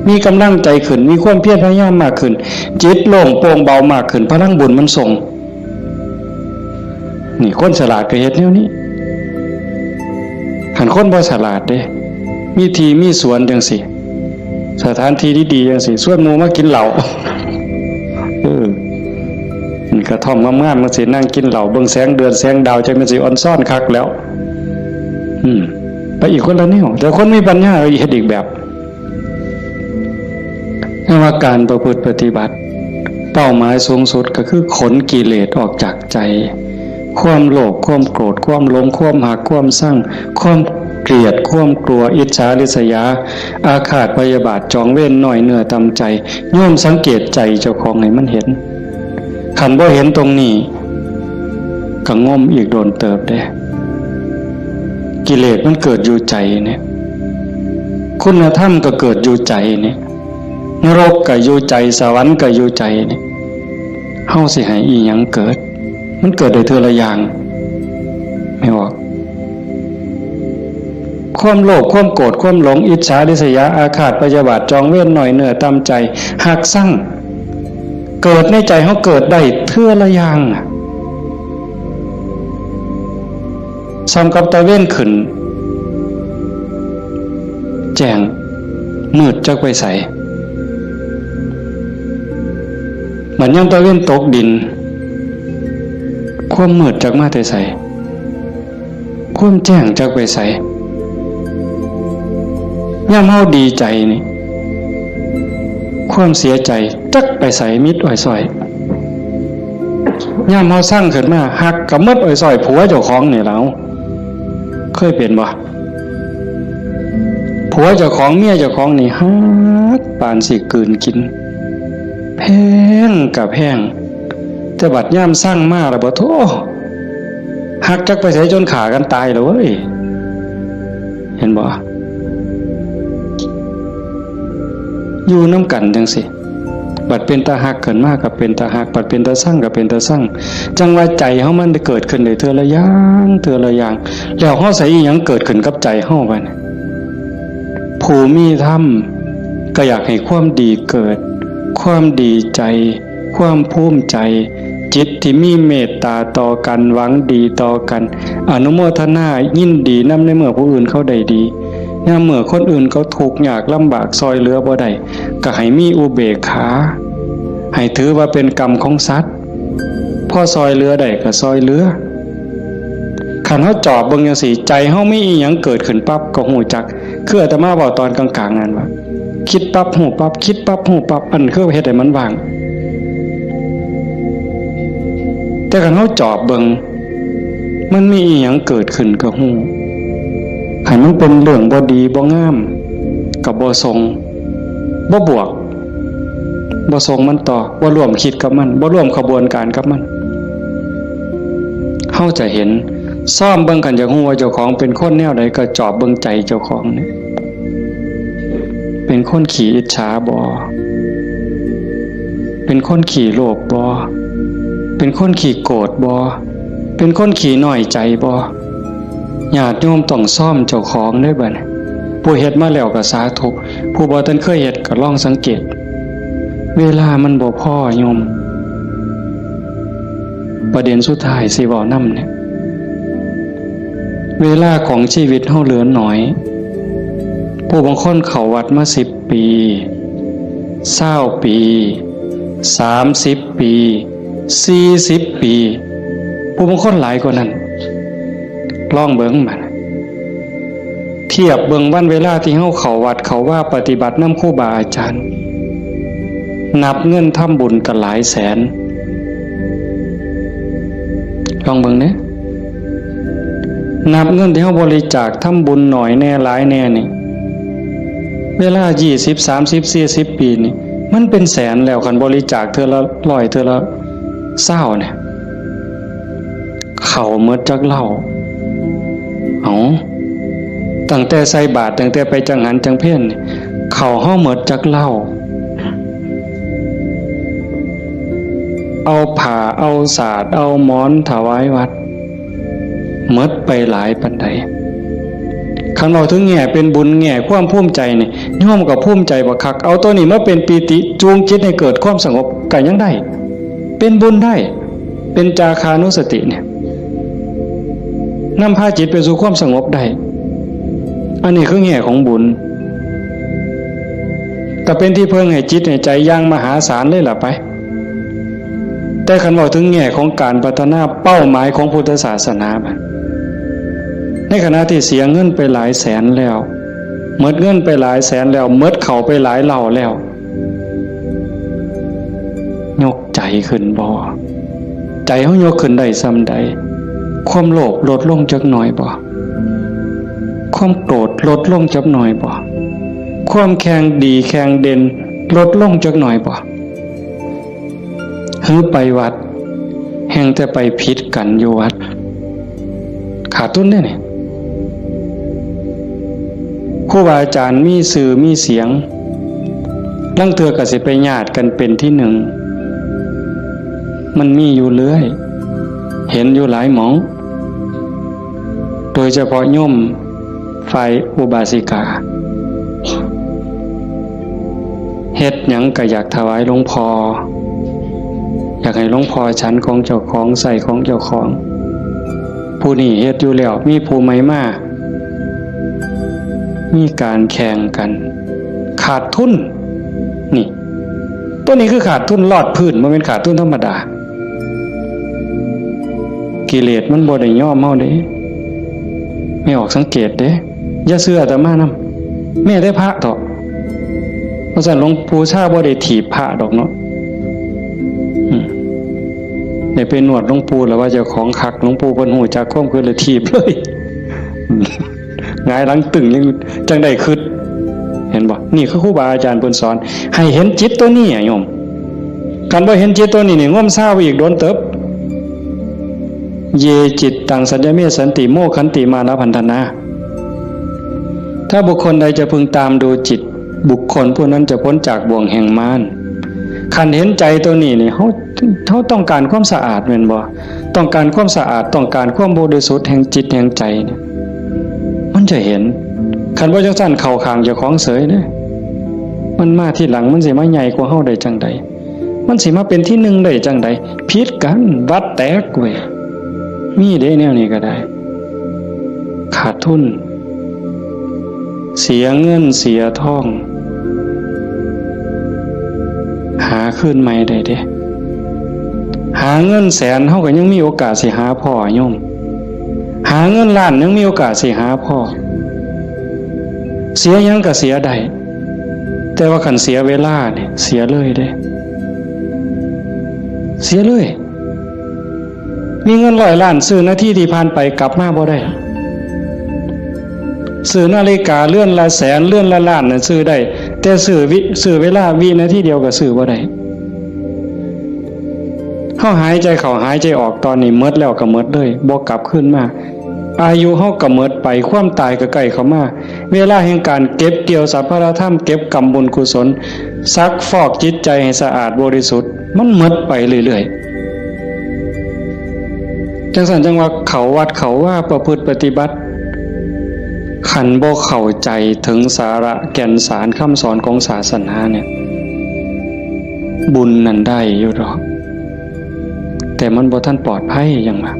มีกำลังใจขึ้นมีความเพียรพยายามมากขึ้นจิตโล่งโปร่งเบามากขึ้นพลังบุญมันส่งนี่คนฉลาดก็เฮ็ดแนวนี้หันคนบ่ฉลาดเด้มีที่มีสวนจังซี่สถานที่ดีๆจังซี่ชวนหมู่มากินเหล้านี่กระท่อมงามๆมันสินั่งกินเหล้าเบิ่งแสงเดือนแสงดาวจังมันสิอ่อนซ่อนคักแล้วไปอีกคนละแนวแต่คนมีปัญญาเฮ็ดอีกแบบว่าการประพฤติปฏิบัติเป้าหมายสูงสุดก็คือขนกิเลสออกจากใจความโลภความโกรธความหลงความหักความสั่งความเกลียดความกลัวอิจฉาริษยาอาฆาตพยาบาทจองเว้นหน่อยเนื้อตำใจโยมสังเกตใจเจ้าของให้มันเห็นขันบ่เห็นตรงนี้ก็ง่มอีกโดนเติบได้กิเลสมันเกิดอยู่ใจเนี่ยคุณธรรมก็เกิดอยู่ใจเนี่ยนรกก็อยู่ใจสวรรค์ก็อยู่ใจเนี่ยเฮาสิให้อีหยังเกิดมันเกิดได้เทื่อละอย่างไม่ว่าความโลภความโกรธความหลงอิจฉาริษยาอาฆาตพยาบาทจองเวรหน่อยเนื้อตามใจหักสั่งเกิดในใจเฮาเกิดได้เทื่อละอย่างซ้ำกับตะเว้นขึ้นแจ้งมืดจักไปใสเหมือนยามตะเว้นตกดินความมืดจักมาแต่ใสความแจ้งจักไปใสยามเฮาดีใจนี่ความเสียใจจักไปใสมิดอ้อยซอยยามเฮาสร้างขึ้นมาหักกับมิดอ้อยซอยผัวเจ้าของนี่แล้วเคยเป็นบ่ผัวเจ้าของเมียเจ้าของนี่ฮักปานสิกลืนกินแพงกับแพงแต่บัดย่ามสร้างมาแล้วบ่โธ่หักจักไปใส่จนขากันตายแล้วเว้ยเห็นบ่อยู่น้ำกันจังสิบัดเป็นตาหักเกินมากกับเป็นตาหักบัดเป็นตาสร้างกับเป็นตาสร้างจังว่าใจเฮามันได้เกิดขึ้นได้เทื่อละอย่างแล้วเฮาใส่อีหยังเกิดขึ้นกับใจเฮาบัดผู้มีธรรมก็อยากให้ความดีเกิดความดีใจความภูมิใจจิตที่มีเมตตาต่อกันหวังดีต่อกันอนุโมทนายินดีนำในเมื่อผู้อื่นเขาได้ดียามเมื่อคนอื่นเขาทุกข์ยากลำบากซอยเหลือบ่ได้ก็ให้มีอุเบกขา ให้ถือว่าเป็นกรรมของสัตว์พ่อซอยเรือได้ก็ซอยเรือขันเฮาจอบเบิ่งจังซี่ใจเฮามีอีหยังเกิดขึ้นปั๊บก็ฮู้จักคืออาตมาบอกตอนกลางๆนั่นว่าคิดปั๊บฮู้ปั๊บคิดปั๊บฮู้ปั๊บอันคือเฮ็ดให้มันว่างแต่ขันเฮาจอบเบิ่งมันมีอีหยังเกิดขึ้นก็ฮู้ให้มันเป็นเรื่องบ่ดีบ่งามก็บ่ทรงบ่บวกบ่ทรงมันต่อบ่ร่วมคิดกับมันบ่ร่วมขบวนการกับมันเฮาจะเห็นซ่อมเบิ่งกันจากฮู้ว่าเจ้าของเป็นคนแนวใดก็จอบเบิ่งใจเจ้าของนี่เป็นคนขี้อิจฉาบ่เป็นคนขี้โลภบ่เป็นคนขี้โกรธบ่เป็นคนขี้น้อยใจบ่ญาติโยมต้องซ่อมเจ้าของได้บัดนี้ผู้เฮ็ดมาแล้วก็สาธุผู้บ่ทันเคยเฮ็ดก็ลองสังเกตเวลามันบ่พอโยมประเด็นสุดท้ายสิเว้านำเนี่ยเวลาของชีวิตเฮาเหลือน้อยผู้บางคนเข้าวัดมา10 ปี20 ปี30 ปี40 ปีผู้บางคนหลายกว่านั้นลองเบิ่งมันเทียบเบิ่งวันเวลาที่เฮาเข้าวัดเข้าว่าปฏิบัตินำครูบาอาจารย์นับเงินทำบุญกันหลายแสนลองเบิ่งเด้นับเงินที่เฮาบริจาคทำบุญหน่อยแน่หลายแน่นี่เวลา20 30 40 ปีนี่มันเป็นแสนแล้วคันบริจาคเทื่อละ100เทื่อละ20เนี่ยเข้าหมดจักเหล้าตั้งแต่ใส่บาตรตั้งแต่ไปจังหันจังเพ่นเข้าเฮาหมดจักเหล้าเอาผ้าเอาสาดเอาหมอนถวายวัดหมดไปหลายปานใดคันเราถึงแง่เป็นบุญแง่ความภูมิใจนี่โยมก็ภูมิใจบ่คักเอาตัวนี้มาเป็นปีติจูงจิตให้เกิดความสงบก็ยังได้เป็นบุญได้เป็นจาคานุสติเนี่ยนำพาจิตไปสู่ความสงบได้อันนี้คือแง่ของบุญก็เป็นที่เพิ่งให้จิตให้ใจอย่างมหาศาลเลยล่ะไปแต่คันว่าถึงแง่ของการพัฒนาเป้าหมายของพุทธศาสนาบัดในขณะที่เสียเงินไปหลายแสนแล้วหมดเงินไปหลายแสนแล้วหมดเข้าไปหลายเหล่าแล้วยกใจขึ้นบ่ใจเฮายกขึ้นได้ส่ำใดความโลภลดลงจักหน่อยบ่ความโกรธลดลงจักหน่อยบ่ความแข็งดีแข็งเด่นลดลงจักหน่อยบ่หือไปวัดแห่งแต่ไปผิดกันอยู่วัดขาดทุนได้นี่ครูบาอาจารย์มีสื่อมีเสียงลังเทื่อก็สิไปญาติกันเป็นที่หนึ่งมันมีอยู่เรื่อยเห็นอยู่หลายหมองโดยเฉพาะโยมฝ่ายอุบาสิกาเฮ็ดหยังก็อยากถวายหลวงพ่ออยากให้หลวงพ่อฉันของเจ้าของใส่ของเจ้าของผู้นี้เฮ็ดอยู่แล้วมีผู้ใหม่มามีการแข่งกันขาดทุนนี่ตัวนี้คือขาดทุนลอดพื้นบ่แม่นขาดทุนธรรมดากิเลสมันบ่ได้ยอมเฮาเด้ไม่ออกสังเกตเด้อย่าเชื่ออาตมานำแม่ได้พระเถาะเพราะฉะนั้นหลวงปู่ชาบ่ได้ถีบพระดอกเนาะได้ไปนวดหลวงปู่แล้วว่าเจ้าของคักหลวงปู่เพิ่นฮู้จักความคือเลยถีบเลยหงายหลังตึงยังจังได้คิดเห็นบ่นี่คือครูบาอาจารย์เพิ่นสอนให้เห็นจิตตัวนี้โยมคันบ่เห็นจิตตัวนี้นี่ง่มซ่าไปอีกโดนเติบเยจิตตังสัญญเมสันติโมขันติมานะพันธนาถ้าบุคคลใดจะพึงตามดูจิตบุคคลผู้นั้นจะพ้นจากบ่วงแห่งมารคันเห็นใจตัวนี้นี่เขาต้องการความสะอาดแม่นบ่ต้องการความสะอาดต้องการความบริสุทธิ์แห่งจิตแห่งใจเนี่ยมันจะเห็นคันบ่จังซั่นเข้าข้างเจ้าของเสยเด้มันมาที่หลังมันสิมาใหญ่กว่าเฮาได้จังใดมันสิมาเป็นที่หนึ่งได้จังใดผิดกันวัดแตกเว้ยมีได้แนวนี้ก็ได้ขาดทุนเสียเงินเสียทองห หาขึ้นใหม่ได้เด้หาเงินแสนเฮาก็ยังมีโอกาสสิหาพ่อโยมหาเงินล้านยังมีโอกาสสิหาพ่อเสียยังก็เสียได้แต่ว่าคันเสียเวลาเนี่ยเสียเลยเด้เสียเลยมีเงิน100 ล้านซื้อนาทีที่ผ่านไปกลับมาบ่ได้ซื้อนาฬิกาเลื่อนละแสนเลื่อนละล้านน่ะซื้อได้แต่ซื้อเวลาวินาทีเดียวก็ซื้อบ่ได้เฮาหายใจเข้าหายใจออกตอนนี้หมดแล้วก็หมดเลยบ่กลับคืนมาอายุเฮาก็หมดไปความตายก็ใกล้เข้ามาเวลาแห่งการเก็บเกี่ยวสัพพะธรรมเก็บกรรมบุญกุศลซักฟอกจิตใจให้สะอาดบริสุทธิ์มันหมดไปเรื่อยๆจังซั่นจังว่าเขาวัดเขาว่าประพฤติปฏิบัติขันบ่เข้าใจถึงสาระแก่นสารคำสอนของศาสนาเนี่ยบุญนั่นได้อยู่ดอกแต่มันบ่ทันปลอดภัยอย่างว่า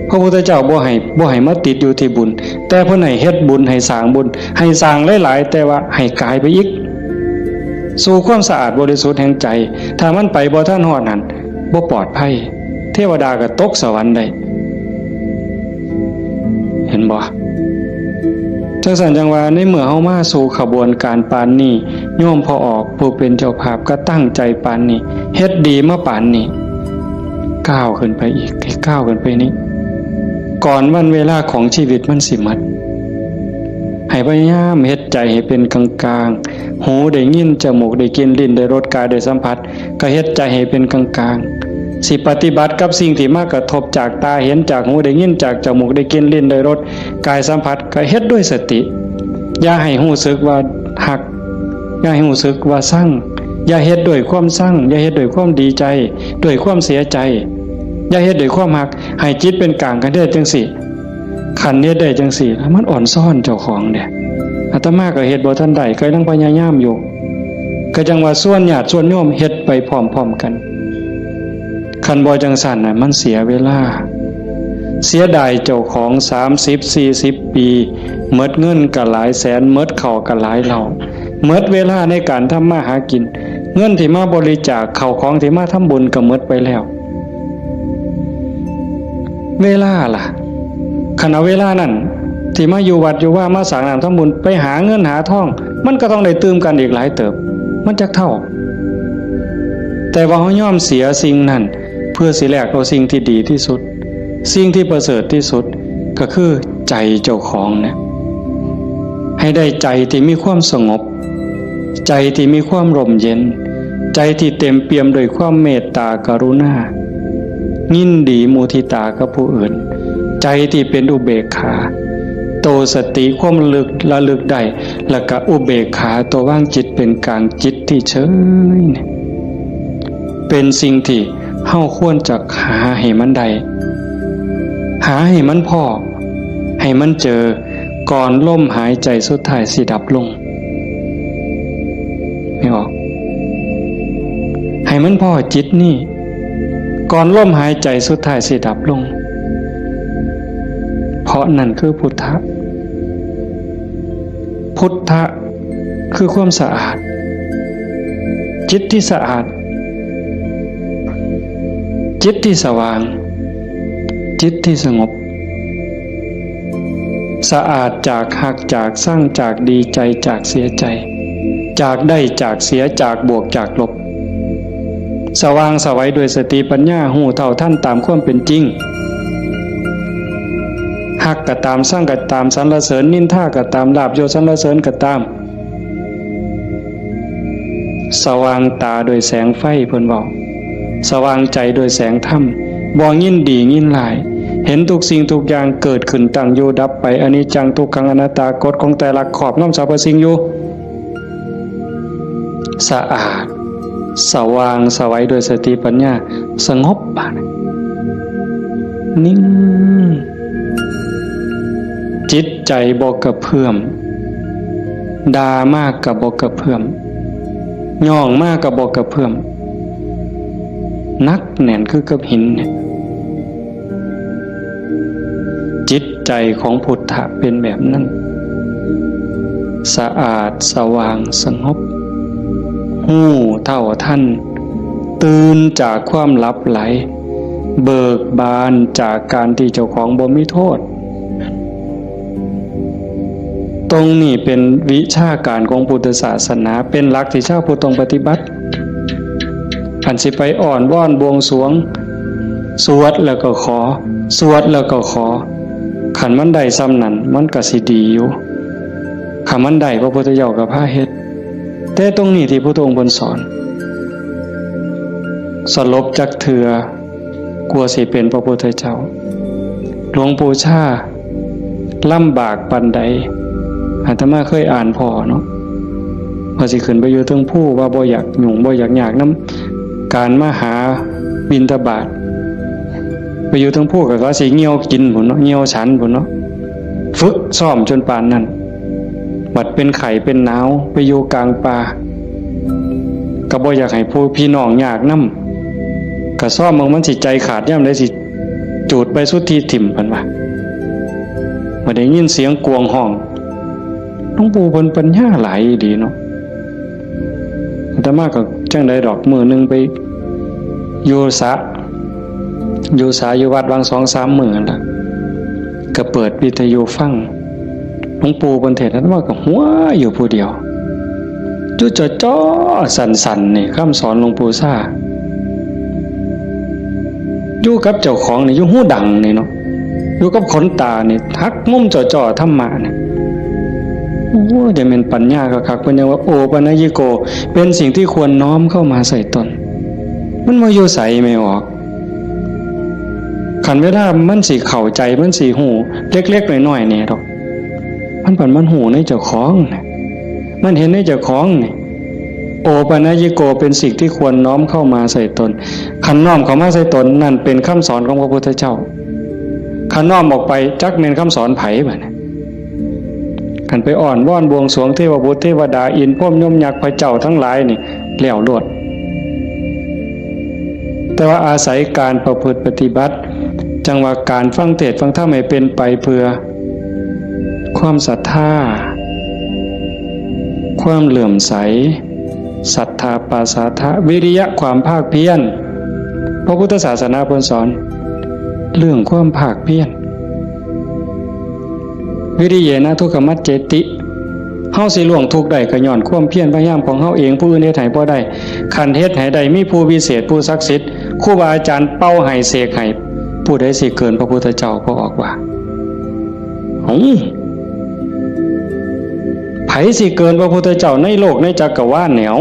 พระพุทธเจ้าบ่ให้มาติดอยู่ที่บุญแต่เพิ่นให้เฮ็ดบุญให้สร้างบุญให้สร้างหลายๆแต่ว่าให้กายไปอีกสู่ความสะอาดบริสุทธิ์แห่งใจถ้ามันไปบ่ทันฮอดนั้นบ่ปลอดภัยเทวดาก็ตกสวรรค์ได้เห็นบ่จังซั่นจังว่าในเมื่อเฮามาสู่ขบวนการปานนี้โยมพอออกผู้เป็นเจ้าภาพก็ตั้งใจปานนี้เฮ็ดดีมาปานนี้ก้าวขึ้นไปอีกให้ก้าวขึ้นไปนี้ก่อนวันเวลาของชีวิตมันสิหมดให้พยายามเฮ็ดใจให้เป็นกลางๆหูได้ยินจมูกได้กลิ่นลิ้นได้รสกายได้สัมผัสก็เฮ็ดใจให้เป็นกลางๆสิปฏิบัติกับสิ่งที่มากระทบจากตาเห็นจากหูได้ยินจากจมูกได้กลิ่นลิ้นได้รสกายสัมผัสก็เฮ็ดด้วยสติอย่าให้รู้สึกว่าหักอย่าให้รู้สึกว่าสั่งอย่าเฮ็ดด้วยความสั่งอย่าเฮ็ดด้วยความดีใจด้วยความเสียใจอย่าเฮ็ดด้วยความหักให้จิตเป็นกลางกันได้จังสิขันเฮ็ดได้จังสิแล้วมันอ่อนซ่อนเจ้าของเด้อาตมาก็เฮ็ดบ่ทันได้ก็ยังพยายามอยู่ก็จังว่าส่วนญาติส่วนโยมเฮ็ดไปพร้อมๆกันคันบ่จังซั่นน่ะมันเสียเวลาเสียดายเจ้าของ30-40 ปีหมดเงินก็หลายแสนหมดข้าวก็หลายเหล่าหมดเวลาในการทำมาหากินเงินที่มาบริจาคข้าวของที่มาทำบุญก็หมดไปแล้วเวลาล่ะขณะเวลานั้นที่มาอยู่วัดอยู่ว่ามาสร้างน้ำทำบุญไปหาเงินหาทองมันก็ต้องได้ตื่มกันอีกหลายเติบมันจักเท่าแต่ว่าเฮายอมเสียสิ่งนั้นเพื่อสิแลกเอาสิ่งที่ดีที่สุดสิ่งที่ประเสริฐที่สุดก็คือใจเจ้าของเนี่ยให้ได้ใจที่มีความสงบใจที่มีความร่มเย็นใจที่เต็มเปี่ยมด้วยความเมตตากรุณายินดีมุทิตากับผู้อื่นใจที่เป็นอุเบกขาโตสติความระลึกได้แล้วก็อุเบกขาตัวว่างจิตเป็นกลางจิตที่เฉยเป็นสิ่งที่เฮาควรจะหาให้มันได้หาให้มันพอให้มันเจอก่อนลมหายใจสุดท้ายสิดับลงไม่ออกให้มันพอจิตนี่ก่อนลมหายใจสุดท้ายสิดับลงเพราะนั่นคือพุทธะพุทธะคือความสะอาดจิตที่สะอาดจิตที่สว่างจิตที่สงบสะอาดจากหักจากสร้างจากดีใจจากเสียใจจากได้จากเสียจากบวกจากลบสว่างสวัยด้วยสติปัญญาหูเท่าท่านตามความเป็นจริงหักก็ตามสร้างก็ตามสรรเสริญนินทาก็ตามลาภยศสรรเสริญก็ตามสว่างตาโดยแสงไฟเพิ่นบอกสว่างใจโดยแสงธรรมบ่ยินดียินร้ายเห็นทุกสิ่งทุกอย่างเกิดขึ้นตั้งอยู่ดับไปอนิจจังทุกขังอนัตตากฎของแต่ละขอบงำสรรพสิ่งอยู่สะอาดสว่างสวัยโดยสติปัญญาสงบนิ่งจิตใจบ่กระเพื่อมด่ามากกับบ่กระเพื่อมย่องมากกับบ่กระเพื่อมนักแน่นคือกับหินเนี่ยจิตใจของพุทธะเป็นแบบนั้นสะอาดสว่างสงบ หู้เท่าทันตื่นจากความหลับไหลเบิกบานจากการที่เจ้าของบ่มีโทษตรงนี้เป็นวิชาการของพุทธศาสนาเป็นหลักที่ชาวพุทธต้องปฏิบัติอันสิไปอ่อนว่อนบวงสรวงสวดแล้วก็ขอสวดแล้วก็ขอขันมันได้ซ้ำนั้นมันก็สิดีอยู่ขันมันได้พระพุทธเจ้าก็พาเฮ็ดแต่ตรงนี้ที่พระองค์เพิ่นสอนสลบจักเถื่อกลัวสิเป็นพระพุทธเจ้าหลวงปู่ชาลำบากปานใดอาตมาเคยอ่านพอเนาะว่าสิขึ้นไปอยู่เทิงผู้ว่าบ่อยากยุ่งบ่อยากยากนำการมาหาบิณฑบาตไปอยู่เทิงผู้ก็สิเหี่ยวกินพุ่นเนาะเหี่ยวฉันพุ่นเนาะฝึกซ้อมจนปานนั้นบัดเป็นไข้เป็นหนาวไปอยู่กลางป่าก็บ่อยากให้ผู้พี่น้องยากนำก็ซ้อมมันสิใจขาดยามใดสิจูดไปสุดที่ถิ่มเพิ่นว่าบ่ได้ยินเสียงกวงห้องหลวงปู่เพิ่นปัญญาหลายดีเนาะอาตมาก็จังได๋ดอกมื้อนึงไปอยู่สระอยู่วัดวัง 2-3 มื้อนั่นล่ะก็เปิดวิทยุฟังหลวงปู่เพิ่นเทศน์อาตมาก็หัวอยู่ผู้เดียวจุจ่อๆสั่นๆนี่คำสอนหลวงปู่ซ่าอยู่กับเจ้าของนี่อยู่หูดังนี่เนาะอยู่กับขนตานี่ทักมุมจ่อๆธรรมะนี่โอ้เดี๋ยวมันปัญญาคักๆเพิ่นยังว่าโอปนัญิโกเป็นสิ่งที่ควรน้อมเข้ามาใส่ตนมันบ่อยู่ไสไม่ออกคันเวลามันสิเข้าใจมันสิหูเล็กๆน้อยๆนี่ดอกมันหูในเจ้าของมันเห็นในเจ้าของนี่โอปนัญิโกเป็นสิ่งที่ควรน้อมเข้ามาใส่ตนคันน้อมเข้ามาใส่ตนนั่นเป็นคำสอนของพระพุทธเจ้าคันน้อมออกไปจักแม่นคำสอนไผบัดนี้คันไปอ่อนว่อนบวงสรวงเทวบุตรเทวดาอินทร์พรหมยมยักษ์พระเจ้าทั้งหลายนี่แล้วโลดแต่ว่าอาศัยการประพฤติปฏิบัติจังว่าการฟังเทศน์ฟังธรรมให้เป็นไปเพื่อความศรัทธาความเหลื่อมใสศรัทธาปาสาทะวิริยะความภาคเพียรพระพุทธศาสนาเพิ่นสอนเรื่องความภาคเพียรวิริเยนะทุกขมัจเจติเฮาสิล่วงทุกข์ได้ก็ย้อนความเพียรพยายามของเฮาเองผู้อื่นเฮ็ดให้บ่ได้คันเฮ็ดให้ได้มีผู้วิเศษผู้ศักดิ์สิทธิ์ครูบาอาจารย์เป่าให้เสกให้ผู้ใดสิเกินพระพุทธเจ้าก็ออกว่าไผสิเกินพระพุทธเจ้าในโลกในจักรวาลแนว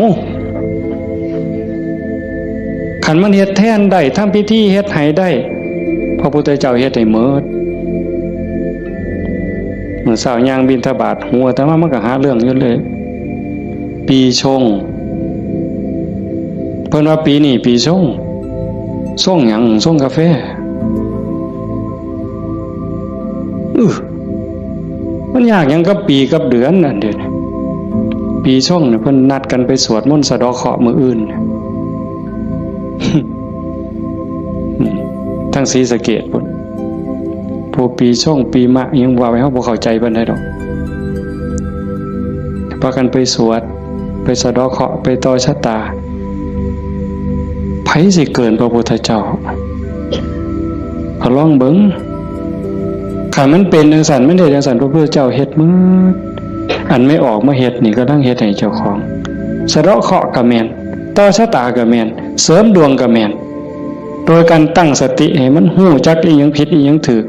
คันมันเฮ็ดแทนได้ทำพิธีเฮ็ดให้ได้พระพุทธเจ้าเฮ็ดให้หมดเมื่อเช้าย่างบิณฑบาตหัวแต่ว่ามันก็หาเรื่องอยู่เลยปีชงเพิ่นว่าปีนี้ปีชงส่งหยังส่งกาแฟมันยากหยังกับปีกับเดือนนั่นเด้อปีชงเนี่ยเพิ่นนัดกันไปสวดมนต์สะเดาะเคราะห์มื้ออื่นทั้งศรีสะเกษพุ่นผู้ปีช่องปีมะยังว่าไว้เฮาบ่เข้าใจปานใดดอกพากันไปสวดไปสะเดาะเคราะห์ไปต่อชะตาไผสิเกินพระพุทธเจ้าลองเบิ่งคันมันเป็นจังซั่นมันได้จังซั่นพระพุทธเจ้าเฮ็ดหมดอันไม่ออกมาเฮ็ดนี่ก็ต้องเฮ็ดให้เจ้าของสะเดาะเคราะห์ก็แม่นต่อชะตาก็แม่นเสริมดวงก็แม่นโดยการตั้งสติให้มันฮู้จักอีหยังผิดอีหยังถูก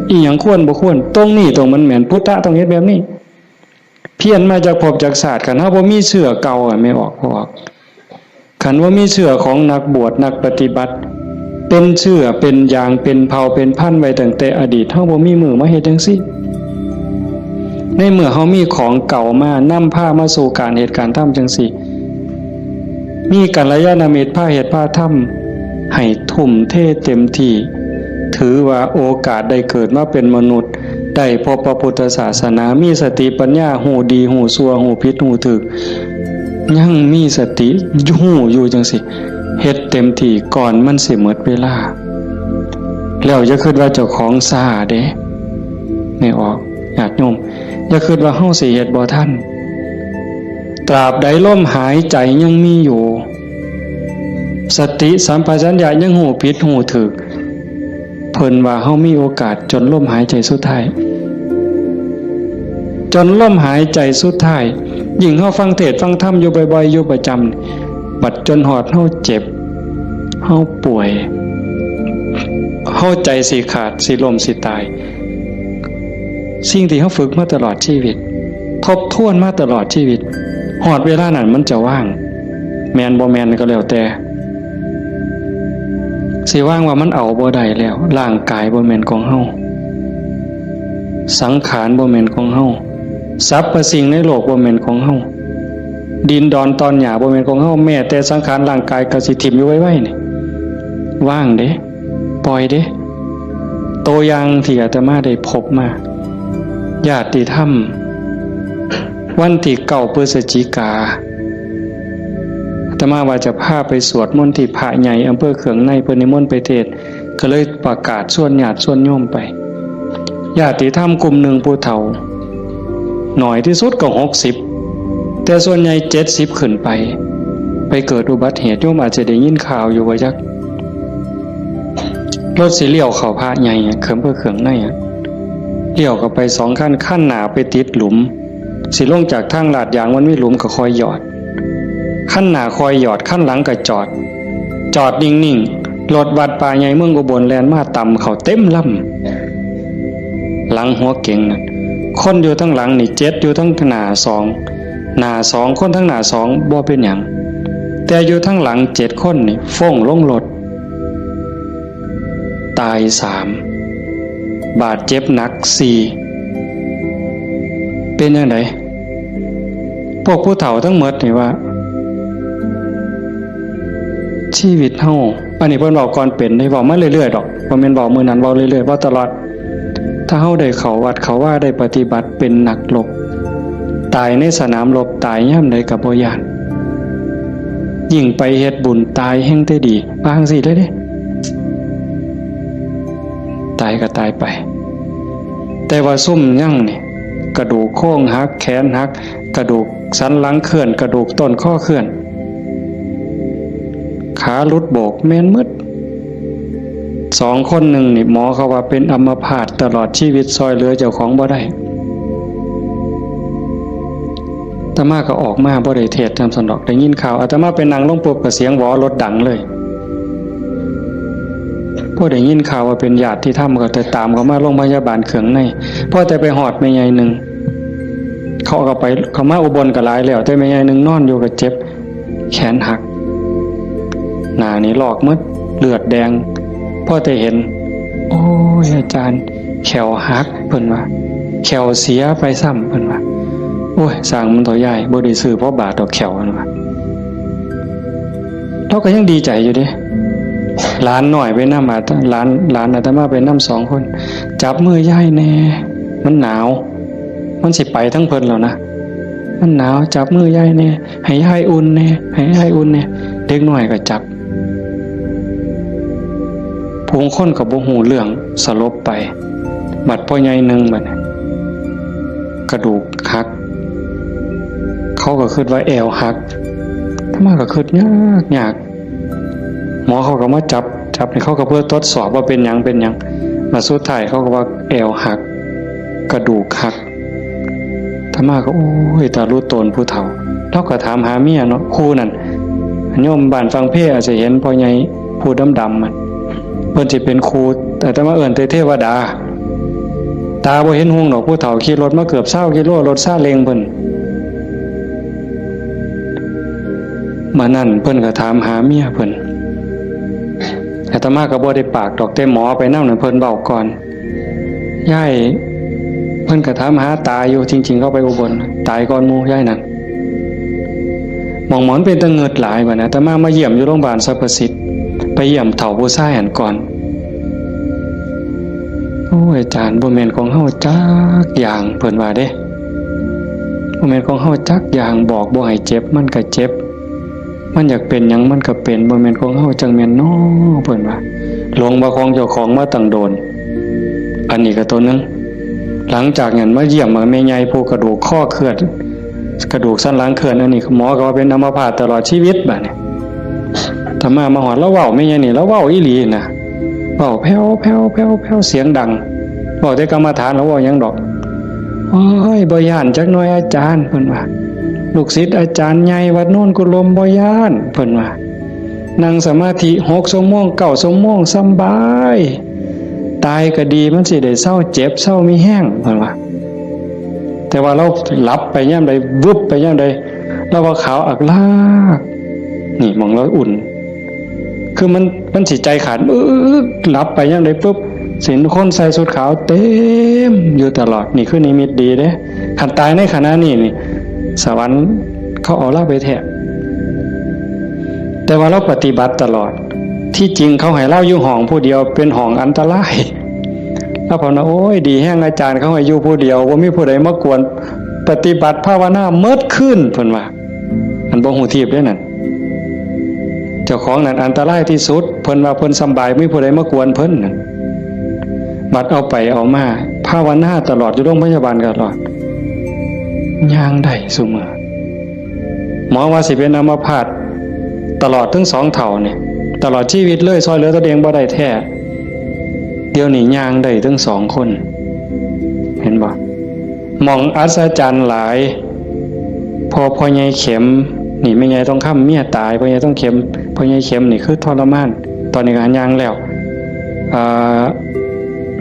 อีหยังควรบ่ควรตรงนี้ตรงมันแม่นพุทธะต้องเฮ็ดแบบนี้เพี้ยนมาจากภพจากศาสตร์คันเฮาบ่มีเชื่อเก่าไม่ออกบ่ออกคันว่ามีเชื่อของนักบวชนักปฏิบัติเป็นเชื่อเป็นอย่างเป็นเผ่าเป็นพันธุ์ไว้ตั้งแต่อดีตเฮาบ่มีมือมาเฮ็ดจังซี่ในเมื่อเฮามีของเก่ามานำพามาสู่การเหตุการณ์ทำจังซี่มีกัลยาณมิตรพาเหตุพาทำให้ทุ่มเทเต็มที่ถือว่าโอกาสได้เกิดมาเป็นมนุษย์ได้พบพระพุทธศาสนามีสติปัญญาหูดีหูชั่วหูผิดหูถูกยังมีสติหูอยู่จังสิเฮ็ดเต็มที่ก่อนมันสิหมดเวลาแล้วอย่าคิดว่าเจ้าของซ่าเด้ไม่ออกญาติโยมอย่าคิดว่าเฮาสิเฮ็ดบ่ทัน ตราบใดลมหายใจยังมีอยู่สติสัมปชัญญะยังหูผิดหูถูกเพิ่นว่าเฮามีโอกาสจนลมหายใจสุดท้ายจนลมหายใจสุดท้ายยิ่งเฮาฟังเทศน์ฟังธรรมอยู่บ่อยๆอยู่ประจำบัดจนหอดเฮาเจ็บเฮาป่วยเฮาใจสิขาดสิล้มสิตายสิ่งที่เฮาฝึกมาตลอดชีวิตทบทวนมาตลอดชีวิตหอดเวลานั้นมันจะว่างแมนบ่แมนก็แล้วแต่สิว่างว่ามันเอาบ่ได้แล้วร่างกายบ่แม่นของเฮาสังขารบ่แม่นของเฮาสรรพสิ่งในโลกบ่แม่นของเฮาดินดอนตอนหญ้าบ่แม่นของเฮาแม้แต่สังขารร่างกายก็สิทิ่มอยู่ไว้ๆนี่ว่างเด้ปล่อยเด้ตัวอย่างที่อาตมาได้พบมาญาติธรรมวันที่9 พฤศจิกาอาตมาว่าจะพาไปสวดมนต์ที่พระใหญ่อำเภอเขืองในเพิ่นนิมนต์ไปเทศน์ก็เลยประกาศชวนญาติชวนโยมไปญาติธรรมกลุ่มหนึ่งผู้เฒ่าหน่อยที่สุดก็60แต่ส่วนใหญ่70ขึ้นไปเกิดอุบัติเหตุโยมอาจจะได้ยินข่าวอยู่ว่าจักรถสิเลี้ยวเข้าพระใหญ่เพิ่นเขืองในเลี้ยวเข้าไป2ขั้นหน้าไปติดหลุมสิลงจากทางลาดยางมันมีหลุมก็คอยหยอดขั้นหน้าคอยหยอดขั้นหลังก็จอดนิ่งๆรถวัดป่าใหญ่เมืองอุบลแล่นมาต่ำเข้าเต็มลำหลังหัวเก่งนั่นคนอยู่ทั้งหลังนี่7อยู่ทั้งหน้า2คนทั้งหน้า2บ่เป็นหยังแต่อยู่ทั้งหลัง7คนนี่ฟ้องลงรถตาย3บาดเจ็บหนัก4เป็นจังได๋พวกผู้เฒ่าทั้งหมดนี่ว่าชีวิตเฮาอันนี้เพิ่นเว้าก่อนเป็นได้เว้ามาเรื่อยๆดอกบ่แม่นเว้ามื้อนั้นเว้าเรื่อยๆเว้าตลอดถ้าเฮาได้เข้าวัดเข้าว่าได้ปฏิบัติเป็นนักรบตายในสนามรบตายยามใดก็บ่ย้านยิ่งไปเฮ็ดบุญตายแห่งแต่ดีว่าจังซี่เลยเด้ตายก็ตายไปแต่ว่าซุ่มยังนี่กระดูกโค้งหักแขนหักกระดูกสันหลังเคลื่อนกระดูกต้นข้อเคลื่อนขาหลุดโบกแม่นมืด2 คนหนึ่งนี่หมอเขาว่าเป็นอัมพาตตลอดชีวิตซอยเหลือเจ้าของบ่ได้อาตมาก็ออกมาบ่ได้เทศน์นำสนดอกได้ยินข่าวอาตมาไปนั่งลงปุ๊บก็เสียงหวอรถดังเลยพอได้ยินข่าวว่าเป็นญาติที่ทำก็แต่ตามเขามาโรงพยาบาลเขืองในพอแต่ไปหอดแม่ใหญ่นึงเขามาอุบลก็หลายแล้วแต่แม่ใหญ่นึงนอนอยู่ก็เจ็บแขนหักหน้านี่ลอกหมดเลือดแดงพอแต่เห็นโอ้ยอาจารย์แขวหักเพิ่นว่าแขวเสียไปซ้ำเพิ่นว่าโอ้ยสร้างมันตัวใหญ่บ่ได้ซื้อเพราะบาดดอกแขวเพิ่นว่าเราก็ยังดีใจอยู่เด้หลานหน่อยไปนำมาหลานอาตมาไปนำ2 คนจับมือยายแน่มันหนาวมันสิไปทั้งเพิ่นแล้วนะมันหนาวจับมือยายแน่ให้ยายอุ่นแน่ให้ยายอุ่นแน่เด็กน้อยก็จับผู้คนก็บ่ฮู้เรื่องสลบไปบัดพ่อใหญ่นึงบัดกระดูกหักเขาก็คิดว่าแอวหักถ้ามาก็คิดยากหมอเขาก็มาจับให้เขาก็เพื่อทดสอบว่าเป็นหยังมาสุดท้ายเขาก็ว่าแอวหักกระดูกหักถ้ามาก็โอ้ยตารู้ตนผู้เฒ่าเราก็ถามหาเมียเนาะครูนั่นโยมบ้านฟังเพลอาจจะเห็นพ่อใหญ่ผู้ดำๆมันเพิ่นสิเป็นครูแต่ถ้ามาเอิ้นเทวดาตาบ่เห็นหุ่งดอกผู้เฒ่าขี่รถมาเกือบ20 กิโลรถซาเล้งเพิ่นมานั่นเพิ่นก็ถามหาเมียเพิ่นอาตมาก็บ่ได้ปากดอกแต่หมอไปนำนั่นเพิ่นเว้าก่อนยายเพิ่นก็ถามหาตาอยู่จริงๆเขาไปอุบลตายก่อนหมู่ยายนั่นหมอนเป็นตะเงิดหลายบัดนะอาตมาเยี่ยมอยู่โรงพยาบาลสรรพสิทธิ์ไปเยี่ยมเฒ่าผู้ชายหันก่อนโอ้ยอาจารย์บ่แม่นของเฮาจักอย่างเพิ่นว่าเด้บ่แม่นของเฮาจักอย่างบอกบ่ให้เจ็บมันก็เจ็บมันอยากเป็นหยังมันก็เป็นบ่แม่นของเฮาจังแม่นน้อเพิ่นว่าหลงบ่ของเจ้าของมาตั้งโดนอันนี้ก็ตัวนึงหลังจากนั้นมาเยี่ยมแม่ใหญ่ผู้กระดูกข้อเคลื่อน กระดูกสันหลังเคลื่อนอันนี้หมอก็ว่าเป็นอัมพาตตลอดชีวิตบัดนี้ธรรมาหอดแล้วเว้าไม่ใช่นี่แล้วเว้าอีหลีนะเว้าแผ่วแผ่วแผ่วแผ่วเสียงดังเว้าแต่กรรมฐานแล้วเว้ายังดอกโอ้ยบ่ย่านจักหน่อยอาจารย์เพิ่นว่าลูกศิษย์อาจารย์ใหญ่วัดโน่นกุลมบ่ย่านเพิ่นว่านั่งสมาธิ6 ชั่วโมง9 ชั่วโมงสำบายตายก็ดีมันสิได้เศร้าเจ็บเศร้ามีแห้งเพิ่นว่าแต่ว่าเราหลับไปย่ำใดวึบไปย่ำใดเราว่าขาวอักลากนี่มองเราอุ่นคือมันสิใจขาดหลับไปย่ำใดปุ๊บสินคนใส่สุดขาวเต็มอยู่ตลอดนี่คือนิมิตดีเด้ขันตายในขณะนี้นี่สวรรค์เขาเอาเราไปแทะแต่ว่าเราปฏิบัติตลอดที่จริงเขาให้เล่าอยู่ห้องผู้เดียวเป็นห้องอันตรายแล้วผมนะโอ้ยดีแห้งอาจารย์เขาให้อยู่ผู้เดียวว่ามีผู้ใดมากวนปฏิบัติภาวนาเมิดขึ้นเพิ่นว่าอันบ่ฮู้ทีบเด้นั่นเจ้าของนั่นอันตรายที่สุดเพิ่นว่าเพิ่นสำบายมีผู้ใดมากวนเพิ่นนั่นบัดเอาไปเอามาภาวนาตลอดอยู่โรงพยาบาลตลอดย่างได้ซุมื้อหมอว่าสิเป็นอัมพาตตลอดทั้ง2เท่านี่ตลอดชีวิตเลยซอยเหลือตัวเองบ่ได้แท้เดี๋ยวนี้ย่างได้ทั้ง2คนเห็นบ่มองอัศจรรย์หลายพอใหญ่เข็มนี่ไม่ใหญ่ต้องค้ำเมียตายพอใหญ่ต้องเข็มพอใหญ่เข็มนี่คือทรมานตอนนี้ก็ย่างแล้ว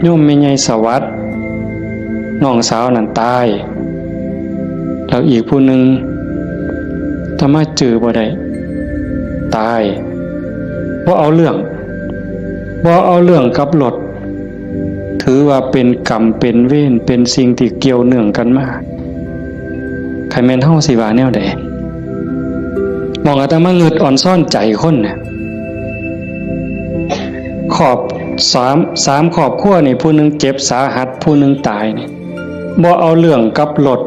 โยมไม่ใหญ่สวัสดิ์น้องสาวนั่นตายแล้วอีกผู้หนึ่งธรรมะจือบ่ได้ตายว่าเอาเรื่องกับรถถือว่าเป็นกรรมเป็นเวรเป็นสิ่งที่เกี่ยวเนื่องกันมาใครแม่นเฮาสิว่าแนวใดมองอาตมาเงึดอ่อนซ่อนใจคนน่ะขอบ3ครอบครัวนี่ผู้หนึงเจ็บสาหัสผู้หนึงตายนี่บ่เอาเรื่องกับรถ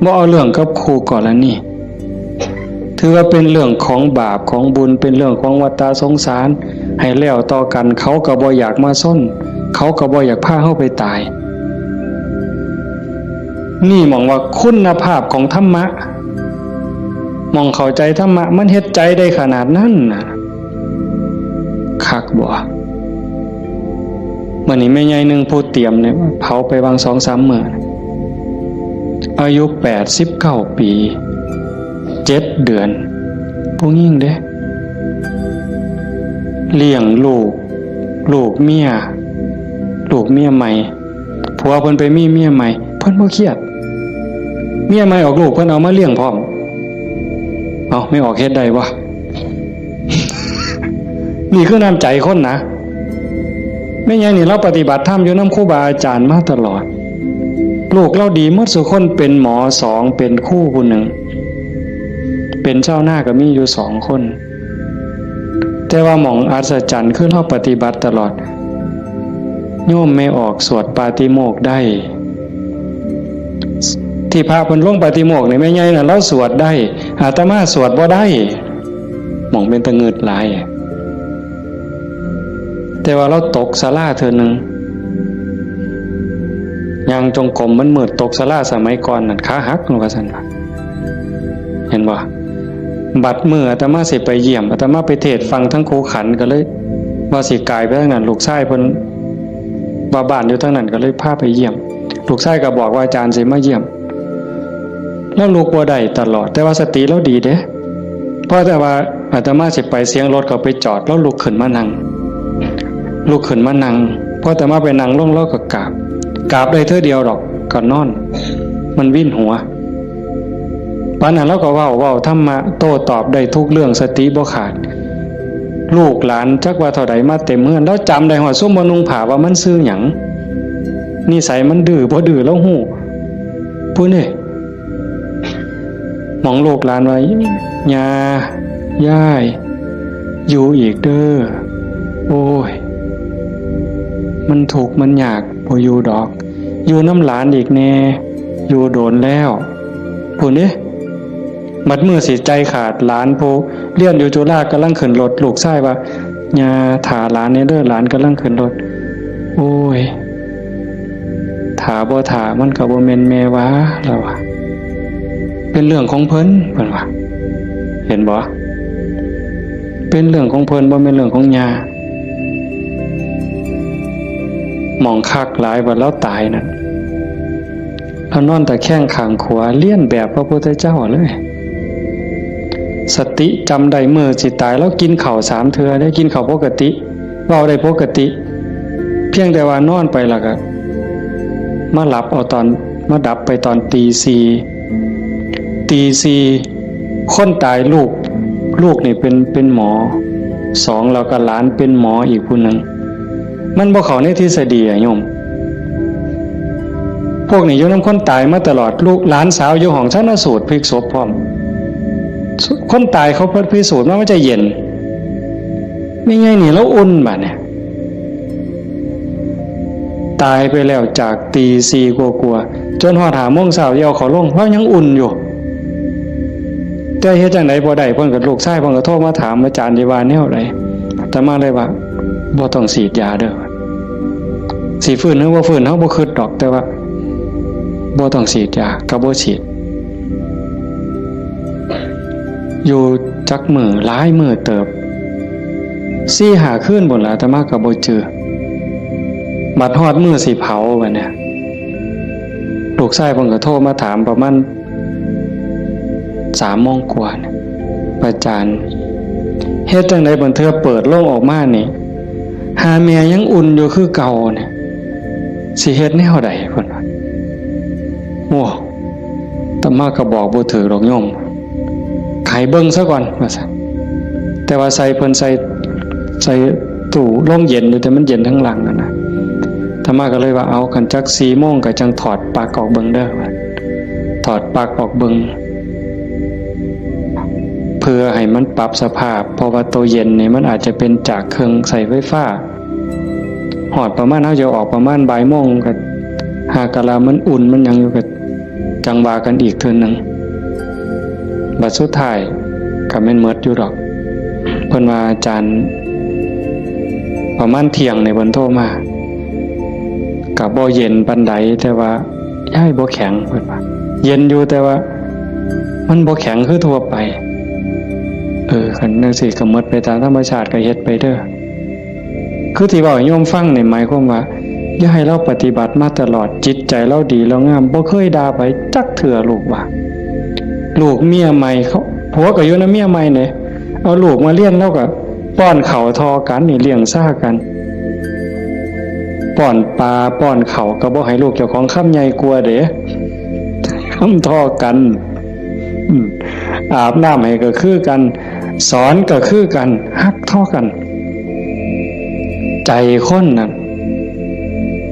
บ่เอาเรื่องกับคู่กรณีถือว่าเป็นเรื่องของบาปของบุญเป็นเรื่องของวัฏสงสารให้แล้วต่อกันเขาก็บ่อยากมาซ่อนเขาก็บ่อยากพาเฮาไปตายนี่มองว่าคุณภาพของธรรมะมองเข้าใจธรรมะมันเฮ็ดใจได้ขนาดนั้นน่ะคักบ่มื้อนี้แม่ใหญ่นึงผู้เตรียมเนี่ยเผาไปวาง 2-3 มื้ออายุ89 ปี7 เดือนผู้หญิงเด้เลี้ยงลูกเมียใหม่ผัวเพิ่นไปมีเมียใหม่เพิ่นบ่เครียดเมียใหม่ออกลูกเพิ่นเอามาเลี้ยงพร้อมเอาไม่ออกเฮ็ดได้วะ นี่คือน้ำใจคนนะแม่ใหญ่นี่เราปฏิบัติธรรมอยู่นำครูบาอาจารย์มาตลอดลูกเราดีหมดทุกคนเป็นหมอ2เป็นครูผู้หนึ่งเป็นเจ้าหน้าก็มีอยู่2คนแต่ว่าหม่องอัศจรรย์คือเราปฏิบัติตลอดโยมไม่ออกสวดปาติโมกข์ได้ที่พระเพิ่นลงปาติโมกข์นี่แม่ใหญ่น่ะเราสวดได้อาตมาสวดบ่ได้หม่องเป็นตะงึดหลายแต่ว่าเราตกศาลาเทื่อนึงยังจงกรมมันมืดตกศาลาสมัยก่อนนั่นขาหักลงว่าซั่นว่าเห็นบ่บัดมื้ออาตมาสิไปเยี่ยมอาตมาไปเทศฟังทั้งครูขันก็เลยว่าสิกายไปทางนั้นลูกชายเพิ่นว่าบ้านอยู่ทางนั้นก็เลยพาไปเยี่ยมลูกชายก็บอกว่าอาจารย์สิมาเยี่ยมแล้วลูกบ่ได้ตลอดแต่ว่าสติเราดีเด้เพราะแต่ว่าอาตมาสิไปเสียงรถก็ไปจอดแล้วลุกขึ้นมานั่งพออาตมาไปนั่งลงแล้วก็กราบได้เท่าเดียวดอกก็นอนมันวิ่นหัวปานนั้นเราก็เว้าธรรมะโต้ตอบได้ทุกเรื่องสติบ่ขาดลูกหลานจักว่าเท่าใดมาเต็มเฮือนแล้วจำได้ฮอดซุมบ่นุ่งผ้าว่ามันชื่อหยังนิสัยมันดื้อบ่ดื้อแล้วฮู้ผู้นี่มองลูกหลานไว้ย่า ยายอยู่อีกเด้อโอ้ยมันถูกมันยากบ่อยู่ดอกอยู่น้ำหลานอีกแน่อยู่โดนแล้วผู้นี้มัดมือสิใจขาดหลานผู้เรียนอยู่จุฬากำลังขึ้นรถลูกชายว่าญาถาหลานนี่เด้อหลานกำลังขึ้นรถโอ้ยถาบ่ถามันก็บ่แม่นแม่วะแล้ว เป็นเรื่องของเพิ่นเพิ่นว่าเห็นบ่เป็นเรื่องของเพิ่นบ่แม่นเรื่องของญาหมองคักหลายว่าแล้วตายนั่นเอานอนตะแคงข้างขวาเลียนแบบพระพุทธเจ้าเลยสติจำได้มื้อสิตายแล้วกินข้าว3เทื่อได้กินข้าวปกติเว้าได้ปกติเพียงแต่ว่านอนไปแล้วก็มาหลับเอาตอนมาดับไปตอนตีสี่คนตายลูกนี่เป็นหมอ2แล้วก็หลานเป็นหมออีกผู้นึงมันบ่เข้าในทฤษฎีอะโยมพวกนี้อยู่นำคนตายมาตลอดลูกหลานสาวอยู่ห้องชันสูตรพลิกศพพร้อมคนตายเขาเพิ่นพิสูจน์ว่ามันจะเย็นไม่ไงนี่แล้วอุ่นบัดเนี่ยตายไปแล้วจากตีสี่กลัวจนฮอด5 โมงเช้าเดี๋ยวเขาลงเพราะยังอุ่นอยู่แต่เฮ็ดจังได๋บ่ได้เพิ่นก็ลูกชายเพิ่นก็โทรมาถามอาจารย์ที่ว่าแนวใดแต่มาเลยว่าบ่ต้องฉีดยาเด้อสิฟื้นหรือบ่ฟื้นเฮาบ่คิดดอกแต่ว่าบ่ต้องฉีดยาก็บ่ฉีดอยู่จักมื้อหลายมื้อเติบ4-5 คืนพุ่นล่ะแต่มาก็บ่เจอบัดฮอดมื้อสิเผาบัดเนี่ยลูกชายเพิ่นก็โทรมาถามประมาณ3 โมงกว่าเนี่ยอาจารย์เฮ็ดจังได๋บัดเทื่อเปิดโลงออกมานี่หาแม่ยังอุ่นอยู่คือเก่าเนี่ยสิเฮ็ดแนวใดเพิ่นว่าโอ้ตมาก็บอกบ่ถูกดอกโยมไขเบิ่งซะก่อนว่าซั่นแต่ว่าใส่เพิ่นใส่ตู้ลมเย็นอยู่แต่มันเย็นทั้งหลังนั่นน่ะตมาก็เลยว่าเอาคันจัก4 โมงก็จังถอดปลั๊กออกเบิ่งเด้อว่าถอดปลั๊กออกเบิ่งเพื่อให้มันปรับสภาพเพราะว่าตัวเย็นนี่มันอาจจะเป็นจากเครื่องใส่ไฟฟ้าหอดประมาณเฮาจะออกประมาณบ่ายโมงก็หากะลามันอุ่นมันยังอยู่ก็จังว่ากันอีกเทื่อนึงบัดสุดท้ายก็แม่นหมดอยู่ดอกเพิ่นว่าอาจารย์ประมาณเที่ยงในเพิ่นโทรมาก็บ่เย็นปานใดแต่ว่าย้ายบ่แข็งเพิ่นว่าเย็นอยู่แต่ว่ามันบ่แข็งคือทั่วไปคันจังซี่ก็หมดไปตามธรรมชาติก็เฮ็ดไปเด้อคือที่เว้าให้โยมฟังนี่หมายความว่าอย่าให้เราปฏิบัติมาตลอดจิตใจเราดีเรางามบ่เคยด่าไปจักเทื่อลูกว่าลูกเมียใหม่เขาผัวก็อยู่นำเมียใหม่เนี่ยเอาลูกมาเลี้ยงแล้วก็ป้อนข้าวทอกันนี่เลี้ยงซ่ากันป้อนปลาป้อนข้าวก็บ่ให้ลูกเจ้าของคำใหญ่กลัวเด้คำทอกันอาบน้ำให้ก็คือกันสอนก็คือกันฮักทอกันใจคนน่ะ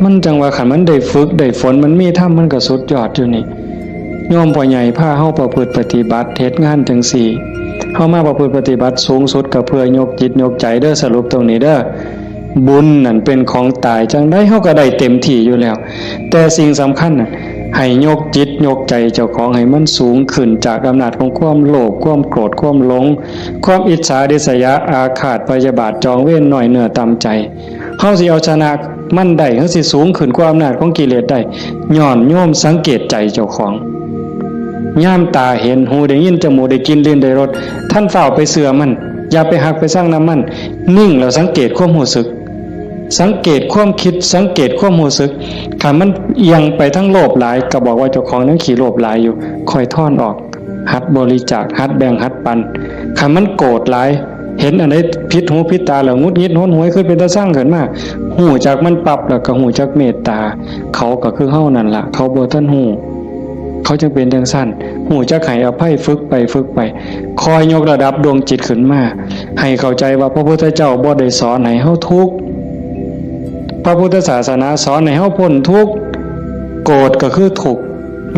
มันจังว่าคันมันได้ฝึกได้ฝนมันมีธรรมมันก็สุดยอดอยู่นี่โยมพ่อใหญ่พาเฮาประพฤติปฏิบัติเฮ็ดงานจังซี่เฮามาประพฤติปฏิบัติสูงสุดก็เพื่อยกจิตยกใจเด้อสรุปตรงนี้เด้อบุญนั่นเป็นของตายจังได้เฮาก็ได้เต็มที่อยู่แล้วแต่สิ่งสำคัญน่ะให้ยกจิตยกใจเจ้าของให้มันสูงขึ้นจากอำนาจของความโลภความโกรธความหลงความอิจฉาริษยาอาฆาตพยาบาทจองเวรหน่อยเหนือต่ำใจเฮาสิเอาชนะมันได้เฮาสิสูงขึ้นกว่าอำนาจของกิเลสได้ย้อนโยมสังเกตใจเจ้าของย่ามตาเห็นหูได้ยินจมูกได้กินลิ้นได้รสท่านเฝ้าไปเสือมันอย่าไปหักไปสร้างน้ำมันนิ่งแล้วสังเกตความรู้สึกสังเกตความคิดสังเกตความรู้สึกถ้ามันเอียงไปทั้งโลภหลายก็บอกว่าเจ้าของนั้นขี้โลภหลายอยู่ค่อยถอนออกหัดบริจาคหัดแบ่งหัดปันถ้ามันโกรธหลายเห็นอันใดผิดหูผิดตาแล้วงุดหงิดโหนหวยขึ้นเป็นตาสร้างขึ้นมาหูจากมันปรับแล้วก็หูจากเมตตาเขาก็คือเฮานั่นล่ะเขาบ่ทันหูเขาจึงเป็นจังซั่นหูจักให้อภัยฝึกไปคอยยกระดับดวงจิตขึ้นมาให้เข้าใจว่าพระพุทธเจ้าบ่ได้สอนให้เฮาทุกข์พระพุทธศาสนาสอนให้เฮาพ้นทุกข์โกรธก็คือทุกข์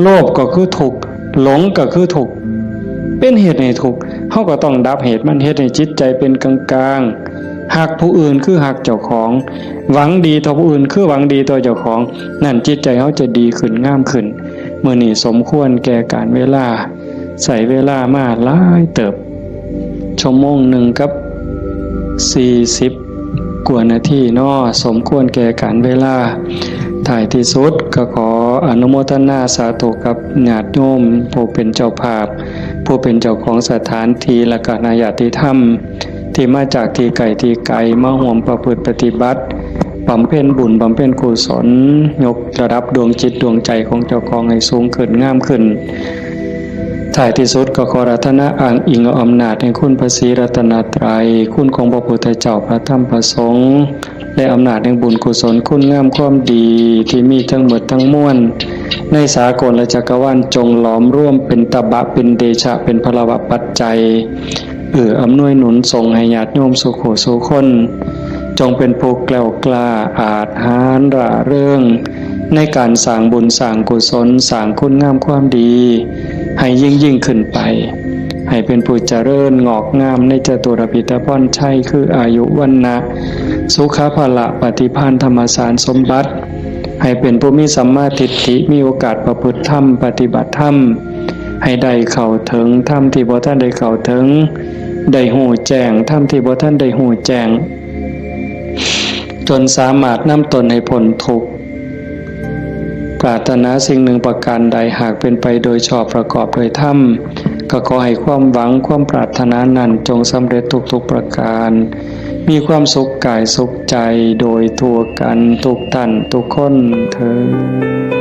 โลภก็คือทุกข์หลงก็คือทุกข์เป็นเหตุให้ทุกข์เฮาก็ต้องดับเหตุมันเฮ็ดให้จิตใจเป็นกลางๆหักผู้อื่นคือหักเจ้าของหวังดีต่อผู้อื่นคือหวังดีต่อเจ้าของนั่นจิตใจเฮาจะดีขึ้นงามขึ้นมื้อนี้สมควรแก่การเวลาใส่เวลามาหลายเติบชั่วโมงหนึ่งกับ40 กว่านาทีเนาะสมควรแก่การเวลาท้ายที่สุดก็ขอ อนุโมทนาสาธุกับญาติโยมผู้เป็นเจ้าภาพผู้เป็นเจ้าของสถานที่และก็ญาติธรรมที่มาจากที่ไกลมาร่วมประพฤติปฏิบัติบำเพ็ญบุญบำเพ็ญกุศลยกระดับดวงจิตดวงใจของเจ้าของให้สูงขึ้นงามขึ้นท้ายที่สุดก็ขอรัตนาอ้างอิงเอาอำนาจแห่งคุณพระศรีรัตนตรัยคุณของพระพุทธเจ้าพระธรรมพระสงฆ์และอำนาจแห่งบุญกุศลคุณงามความดีที่มีทั้งหมดทั้งมวลในสากลและจักรวาลจงหลอมร่วมเป็นตบะเป็นเดชะเป็นพลวะปัจจัยอำนวยหนุนส่งให้ญาติโยมสุขสุคนจงเป็นผู้แกล้วกล้าอาจหาญร่าเริงในการสร้างบุญสร้างกุศลสร้างคุณงามความดีให้ยิ่งขึ้นไปให้เป็นผู้เจริญงอกงามในจตุรพิธพรชัยคืออายุวันนะสุขภละปฏิภาณธรรมสารสมบัติให้เป็นผู้มีสัมมาทิฏฐิมีโอกาสประพฤติธรรมปฏิบัติธรรมให้ได้เข้าถึงธรรมที่บ่ท่านได้เข้าถึงได้หูแจ้งธรรมที่บ่ท่านได้หูแจ้งจนสามารถนำตนให้พ้นทุกข์ปรารถนาสิ่งหนึ่งประการใดหากเป็นไปโดยชอบประกอบโดยธรรมก็ขอให้ความหวังความปรารถนานั้นจงสำเร็จทุกประการมีความสุขกายสุขใจโดยทั่วกันทุกท่านทุกคนเถิด